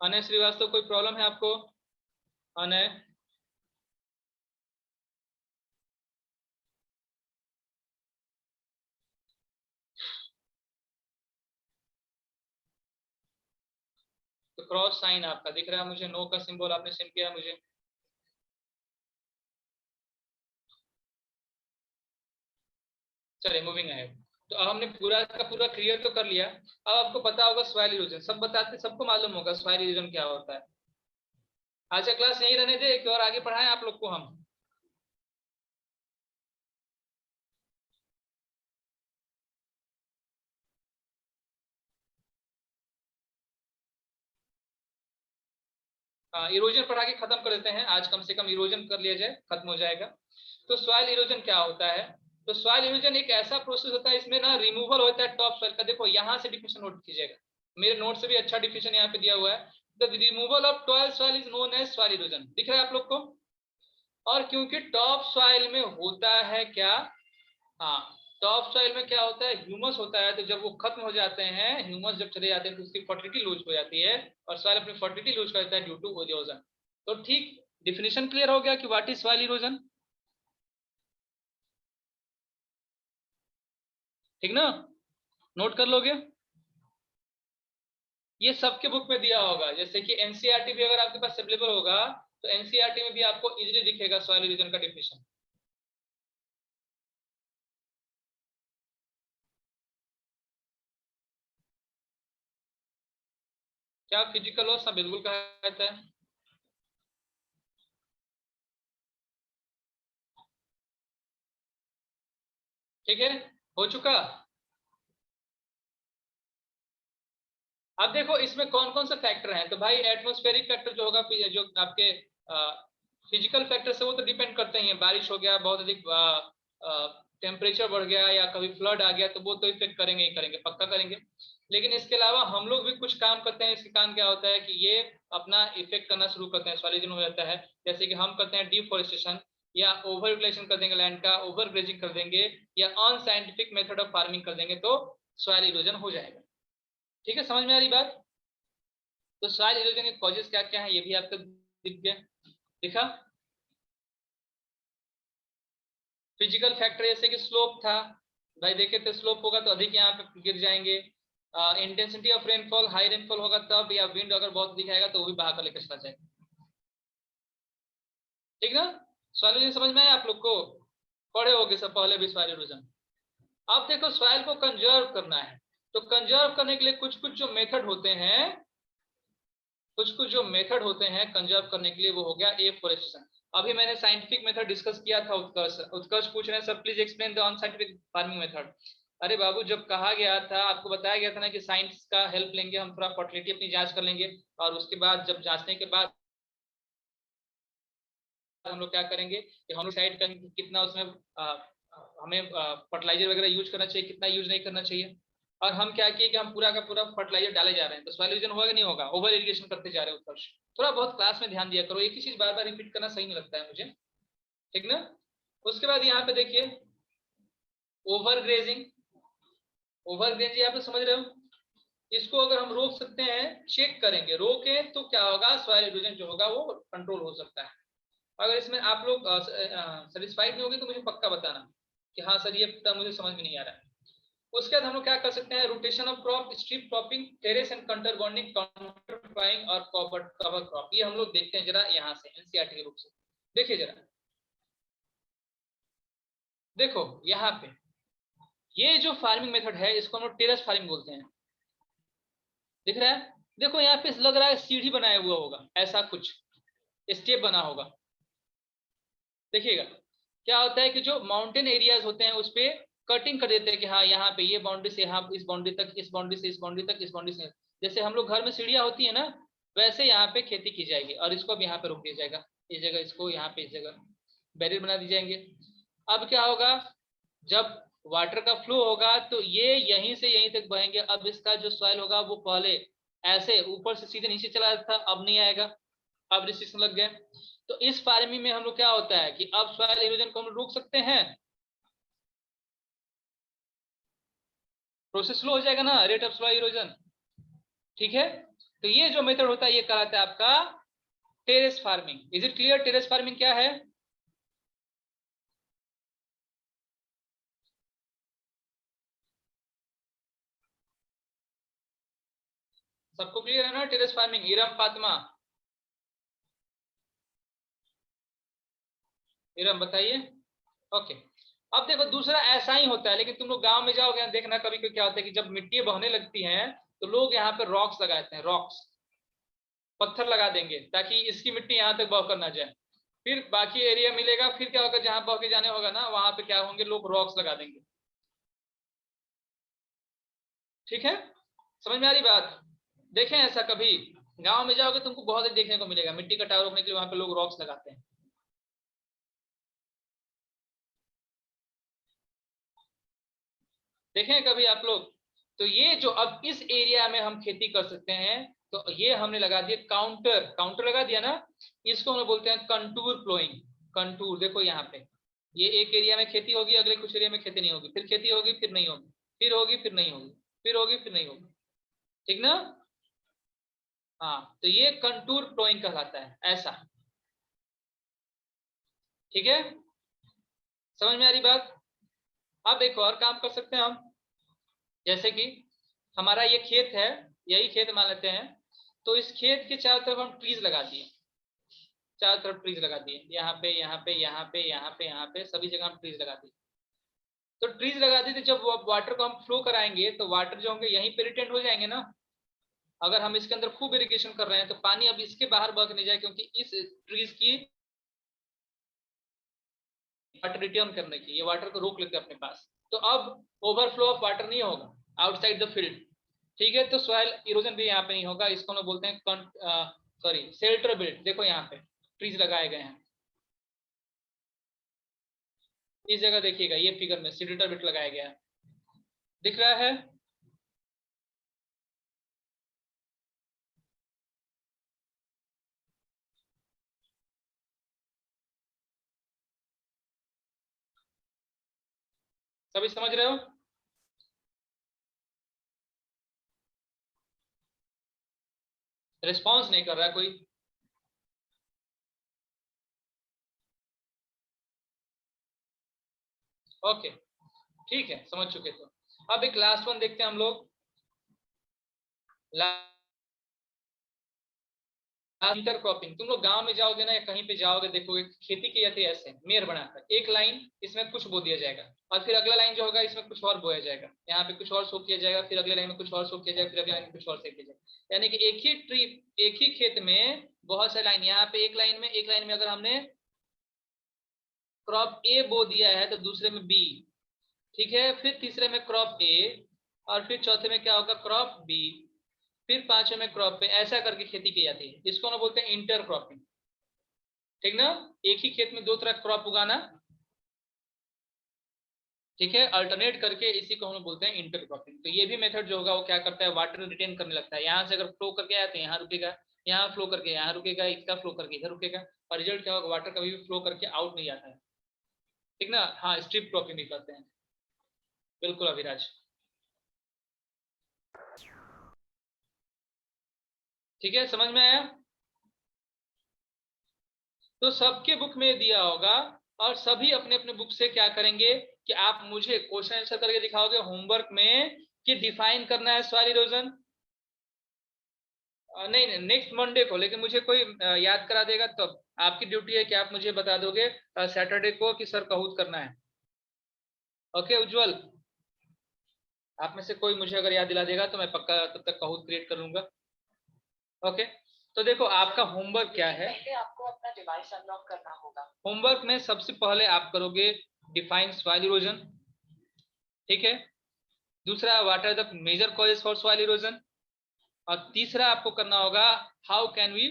अनय श्रीवास्तव कोई प्रॉब्लम है आपको? अनय तो क्रॉस साइन आपका दिख रहा है मुझे, नो का सिंबल आपने सेंड किया मुझे। चलिए मूविंग अहेड। तो अब हमने पूरा का पूरा क्लियर तो कर लिया, अब आपको पता होगा सॉइल इरोजन, सब बताते सबको मालूम होगा सॉइल इरोजन क्या होता है। आज का क्लास यही रहने दे कि और आगे पढ़ाएं आप लोग को हम? इरोजन पढ़ा के खत्म कर देते हैं आज, कम से कम इरोजन कर लिया जाए, खत्म हो जाएगा। तो सॉइल इरोजन क्या होता है? तो सॉइल इरोजन एक ऐसा प्रोसेस होता है, इसमें ना रिमूवल होता है टॉप सॉइल का। देखो यहाँ से डिफिनेशन नोट कीजिएगा, मेरे नोट से भी अच्छा डिफिनेशन यहाँ पे दिया हुआ है। The removal of top soil is known as soil erosion. दिख रहा है आप लोग को? और क्योंकि टॉप सॉइल में होता है क्या, हाँ, टॉप सॉइल में क्या होता है, ह्यूमस होता है। तो जब वो खत्म हो जाते हैं, ह्यूमस जब चले जाते हैं तो उसकी फर्टिलिटी लूज हो जाती है, और सॉइल अपनी फर्टिलिटी लूज करता है ड्यू टू इरोजन। तो ठीक, डिफिनेशन क्लियर हो गया कि व्हाट इज सॉइल इरोजन, ठीक ना? नोट कर लोगे? ये सबके बुक में दिया होगा, जैसे कि एनसीईआरटी भी अगर आपके पास अवेलेबल होगा तो एनसीईआरटी में भी आपको इजीली दिखेगा सॉइल इरोजन का डिफिनेशन। क्या फिजिकल लॉस? हाँ बिल्कुल कहा जाता है। ठीक है, हो चुका। अब देखो इसमें कौन कौन से फैक्टर हैं। तो भाई एटमॉस्फेरिक फैक्टर जो होगा, जो आपके फिजिकल फैक्टर से, वो तो डिपेंड करते हैं। बारिश हो गया, बहुत अधिक टेम्परेचर बढ़ गया, या कभी फ्लड आ गया, तो वो तो इफेक्ट करेंगे ही करेंगे, पक्का करेंगे। लेकिन इसके अलावा हम लोग भी कुछ काम करते हैं। इसके काम क्या होता है कि ये अपना इफेक्ट करना शुरू करते हैं, सॉइल इरोजन हो जाता है। जैसे कि हम करते हैं डिफॉरेस्टेशन, या ओवर यूटिलाइजेशन कर देंगे लैंड का, ओवर ग्रेजिंग कर देंगे, या अनसाइंटिफिक मेथड ऑफ फार्मिंग कर देंगे, तो सॉइल इरोजन हो जाएगा। ठीक है, समझ में आ रही बात? तो सॉइल इरोजन के कॉजेस क्या क्या है, ये भी आपको दिख गया, दिखा। फिजिकल फैक्टर जैसे कि स्लोप था, भाई देखे थे, स्लोप होगा तो अधिक यहाँ पे गिर जाएंगे। Intensity of rainfall, high rainfall होगा तब, या विंड अगर बहुत अधिक आएगा तो वो भी बहा कर लेकर चला जाएगा। ठीक ना? सॉइल इरोजन समझ में आया आप लोग को? पढ़े होगे सब पहले भी सॉइल इरोजन। अब देखो सॉइल को कंजर्व करना है, तो कंजर्व करने के लिए कुछ कुछ जो मेथड होते हैं, कंजर्व करने के लिए, वो हो गया एफोरेस्टेशन। अभी मैंने साइंटिफिक मेथड डिस्कस किया था। उत्कर्ष पूछ रहे हैं, sir please explain the unscientific farming method. अरे बाबू, जब कहा गया था, आपको बताया गया था ना कि साइंस का हेल्प लेंगे, हम थोड़ा फर्टिलिटी अपनी जांच कर लेंगे, और उसके बाद जब जांचने के बाद हम लोग क्या करेंगे कि हम लोग डिसाइड करेंगे कि कितना उसमें हमें फर्टिलाइजर वगैरह यूज करना चाहिए, कितना यूज नहीं करना चाहिए। और हम क्या किए कि हम पूरा का पूरा फर्टिलाइजर डाले जा रहे हैं, तो सॉइल इरोजन होगा कि नहीं होगा? ओवर इरिगेशन करते जा रहे हैं। उत्कर्ष, थोड़ा बहुत क्लास में ध्यान दिया करो, एक ही चीज बार बार रिपीट करना सही नहीं लगता है मुझे, ठीक ना? उसके बाद यहाँ पे देखिए ओवर ग्रेजिंग। यहाँ पे समझ रहे हो? इसको अगर हम रोक सकते हैं, चेक करेंगे, रोके तो क्या होगा, सॉइल इरोजन जो होगा वो कंट्रोल हो सकता है। अगर इसमें आप लोग सेटिस्फाइड नहीं होगे तो मुझे पक्का बताना कि हाँ सर ये मुझे समझ में नहीं आ रहा है। उसके बाद हम लोग क्या कर सकते हैं, rotation of crop, strip cropping, terrace and contour bunding, काउंटरफ्लाइंग और कवर क्रॉप। ये हम लोग देखते हैं जरा यहाँ से एनसीईआरटी के रूप से। देखिए जरा, देखो यहाँ पे ये जो फार्मिंग मेथड है इसको हम लोग टेरेस फार्मिंग बोलते हैं। दिख रहा है? देखो यहाँ पे लग रहा है सीढ़ी बनाया हुआ होगा, ऐसा कुछ स्टेप बना होगा। देखिएगा क्या होता है कि जो माउंटेन एरियाज होते हैं उस पे कटिंग कर देते हैं कि हाँ यहाँ पे ये बाउंड्री से यहाँ इस बाउंड्री तक, इस बाउंड्री से इस बाउंड्री तक, इस बाउंड्री से, जैसे हम लोग घर में सीढ़ियाँ होती है ना, वैसे यहाँ पे खेती की जाएगी। और इसको अब यहाँ पे रोक दिया जाएगा, इस जगह इसको, यहाँ पे इस जगह बैरियर बना दी जाएंगे। अब क्या होगा, जब वाटर का फ्लो होगा तो ये यहीं से यहीं तक बहेंगे। अब इसका जो सॉइल होगा वो पहले ऐसे ऊपर से सीधे नीचे चला जाता था, अब नहीं आएगा, अब रिस्ट्रिक्शन लग गए। तो इस फार्मिंग में हम लोग क्या होता है कि अब सॉइल इरोजन को हम रोक सकते हैं, प्रोसेस स्लो हो जाएगा ना, रेट ऑफ सॉइल इरोजन। ठीक है, तो ये जो मेथड होता है ये कहलाता है आपका terrace farming. Is it clear terrace farming क्या है? सबको क्लियर है ना टेरेस फार्मिंग? इरम, फातिमा, इरम बताइए। ओके, अब देखो दूसरा ऐसा ही होता है, लेकिन तुम लोग गांव में जाओगे देखना कभी कभी क्या होता है कि जब मिट्टी बहने लगती हैं तो लोग यहाँ पे रॉक्स लगाते हैं, रॉक्स, पत्थर लगा देंगे ताकि इसकी मिट्टी यहाँ तक बह कर ना जाए। फिर बाकी एरिया मिलेगा, फिर क्या होगा, जहां बह के जाने होगा ना वहां पे क्या होंगे, लोग रॉक्स लगा देंगे। ठीक है, समझ में आ रही बात? देखें ऐसा कभी गांव में जाओगे तुमको बहुत ही देखने को मिलेगा, मिट्टी का टावर रोकने के लिए वहां पे लोग रॉक्स लगाते हैं। देखें कभी आप लोग? तो ये जो अब इस एरिया में हम खेती कर सकते हैं, तो ये हमने लगा दिया काउंटर, काउंटर लगा दिया ना, इसको हम बोलते हैं कंटूर फ्लोइंग। कंटूर देखो यहाँ पे, ये एक एरिया में खेती होगी, अगले कुछ एरिया में खेती नहीं होगी, फिर खेती होगी फिर नहीं होगी, फिर होगी फिर नहीं होगी, फिर होगी फिर नहीं होगी, ठीक ना? हाँ, तो ये कंटूर फ्लोइंग कहलाता है, ऐसा। ठीक है, समझ में आ रही बात? अब देखो और काम कर सकते हैं हम, जैसे कि हमारा ये खेत है, यही खेत मान लेते हैं, तो इस खेत के चारों तरफ हम ट्रीज लगा दिए, चारों तरफ ट्रीज लगा दिए, यहाँ पे यहाँ पे यहाँ पे यहाँ पे यहाँ पे सभी जगह हम ट्रीज लगा दिए। तो ट्रीज लगा दिए, तो जब वाटर को हम फ्लो कराएंगे तो वाटर जो होंगे यहीं पे रिटेंट हो जाएंगे ना। अगर हम इसके अंदर खूब इरिगेशन कर रहे हैं तो पानी अब इसके बाहर बह नहीं जाए, क्योंकि इस ट्रीज की वाटर रिटर्न करने की, ये वाटर को रोक लेते हैं अपने पास। तो अब ओवरफ्लो ऑफ वाटर नहीं होगा आउटसाइड द फील्ड, ठीक है? तो सॉइल इरोजन भी यहाँ पे नहीं होगा, इसको हम बोलते हैं शेल्टर बिल्ट। देखो यहाँ पे ट्रीज लगाए गए हैं, इस जगह देखिएगा, ये फिगर में शेल्टर बिल्ट लगाया गया है, दिख रहा है? सभी समझ रहे हो? रिस्पॉन्स नहीं कर रहा कोई। ओके, ठीक है, समझ चुके। तो अब एक लास्ट वन देखते हैं हम लोग, इंटरक्रॉपिंग। तुम लोग गांव में जाओगे ना या कहीं पे जाओगे, देखोगे खेती की जाती है ऐसे मेयर बनाकर, एक लाइन इसमें कुछ बो दिया जाएगा और फिर अगला लाइन जो होगा इसमें कुछ और बोया जाएगा, यहाँ पे कुछ और सो किया जाएगा, फिर अगले लाइन में कुछ और सो किया जाएगा, फिर अगले लाइन में कुछ और से किया जाएगा। यानी कि एक ही ट्री, एक ही खेत में बहुत सारे लाइन, यहाँ पे एक लाइन में अगर हमने क्रॉप ए बो दिया है तो दूसरे में बी, ठीक है, फिर तीसरे में क्रॉप ए, और फिर चौथे में क्या होगा, क्रॉप बी, फिर पांचवें में क्रॉप पे, ऐसा करके खेती की जाती है। इसको हम बोलते हैं इंटर क्रॉपिंग, ठीक ना? एक ही खेत में दो तरह क्रॉप उगाना, ठीक है, अल्टरनेट करके, इसी को हम बोलते हैं इंटर क्रॉपिंग। तो ये भी मेथड जो होगा वो क्या करता है, वाटर रिटेन करने लगता है। यहाँ से अगर फ्लो करके आया तो यहाँ रुकेगा, यहाँ फ्लो करके यहाँ रुकेगा, इसका फ्लो करके इधर रुकेगा, और रिजल्ट क्या होगा, वाटर कभी भी फ्लो करके आउट नहीं आता है, ठीक ना? हाँ, स्ट्रिप क्रॉपिंग भी करते हैं, बिल्कुल अभिराज, ठीक है, समझ में आया? तो सबके बुक में दिया होगा, और सभी अपने अपने बुक से क्या करेंगे कि आप मुझे क्वेश्चन आंसर करके दिखाओगे होमवर्क में कि डिफाइन करना है सॉइल इरोजन। नहीं, नेक्स्ट मंडे को, लेकिन मुझे कोई याद करा देगा तब। आपकी ड्यूटी है कि आप मुझे बता दोगे सैटरडे को कि सर कहूत करना है। ओके उज्जवल, आप में से कोई मुझे अगर याद दिला देगा तो मैं पक्का तब तक कहूत क्रिएट कर लूंगा। ओके, तो देखो आपका होमवर्क क्या है, आपको अपना डिवाइस अनलॉक करना होगा। होमवर्क में सबसे पहले आप करोगे डिफाइन सॉइल इरोजन, ठीक है, दूसरा what are the major causes for soil erosion, और तीसरा आपको करना होगा how can we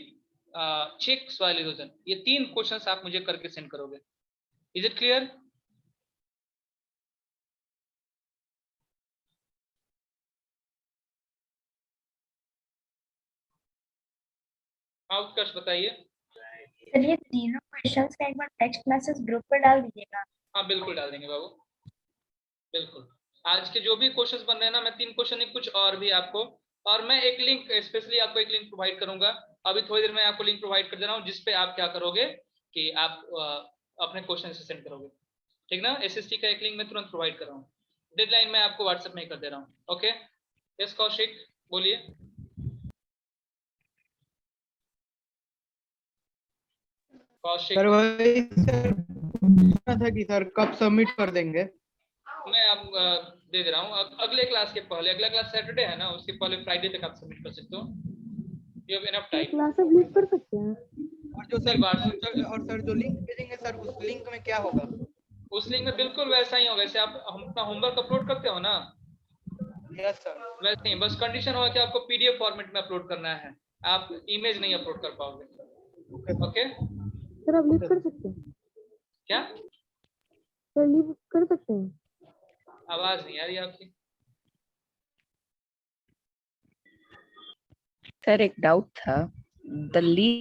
check soil erosion. ये 3 क्वेश्चंस आप मुझे करके सेंड करोगे। Is it clear? हाँ उत्कर्ष बताइए। सर ये तीनों क्वेश्चंस का एक बार टेक्स्ट मैसेज ग्रुप पे डाल दीजिएगा। हाँ बिल्कुल डाल देंगे बाबू, बिल्कुल। आज के जो भी क्वेश्चंस बन रहे हैं ना, मैं 3 क्वेश्चन नहीं कुछ और भी आपको, और मैं एक लिंक स्पेशली आपको एक लिंक प्रोवाइड करूंगा, अभी थोड़ी देर में आपको लिंक प्रोवाइड कर दे रहा हूँ, जिसपे आप क्या करोगे कि आप अपने क्वेश्चन से सेंड करोगे, ठीक ना? एसएसटी का एक लिंक मैं तुरंत प्रोवाइड कर रहा हूँ, डेडलाइन में आपको व्हाट्सएप में कर दे रहा हूँ। ओके, यस कौशिक बोलिए। कौशिक सर वही सर पूछना था कि सर कब सबमिट कर देंगे? मैं अब दे दे रहा हूँ, अगले क्लास के पहले, अगला क्लास सैटरडे है ना, उसके पहले फ्राइडे तक आप सबमिट कर सकते हो, you have enough time. Class अब लीव कर सकते हैं। और जो सर और सर जो लिंक भेजेंगे सर, उस लिंक में क्या होगा? उस लिंक में बिल्कुल वैसा ही होगा जैसे आप अपना होमवर्क अपलोड करते हो ना, यस सर। वैसे ही, बस कंडीशन होगा कि आपको पीडीएफ फॉर्मेट में अपलोड करना है, आप इमेज नहीं अपलोड कर पाओगे। ओके, सर आप लीव कर सकते हैं, क्या सर लीव कर सकते हैं। आवाज नहीं आ रही आपकी? सर एक डाउट था, द लीड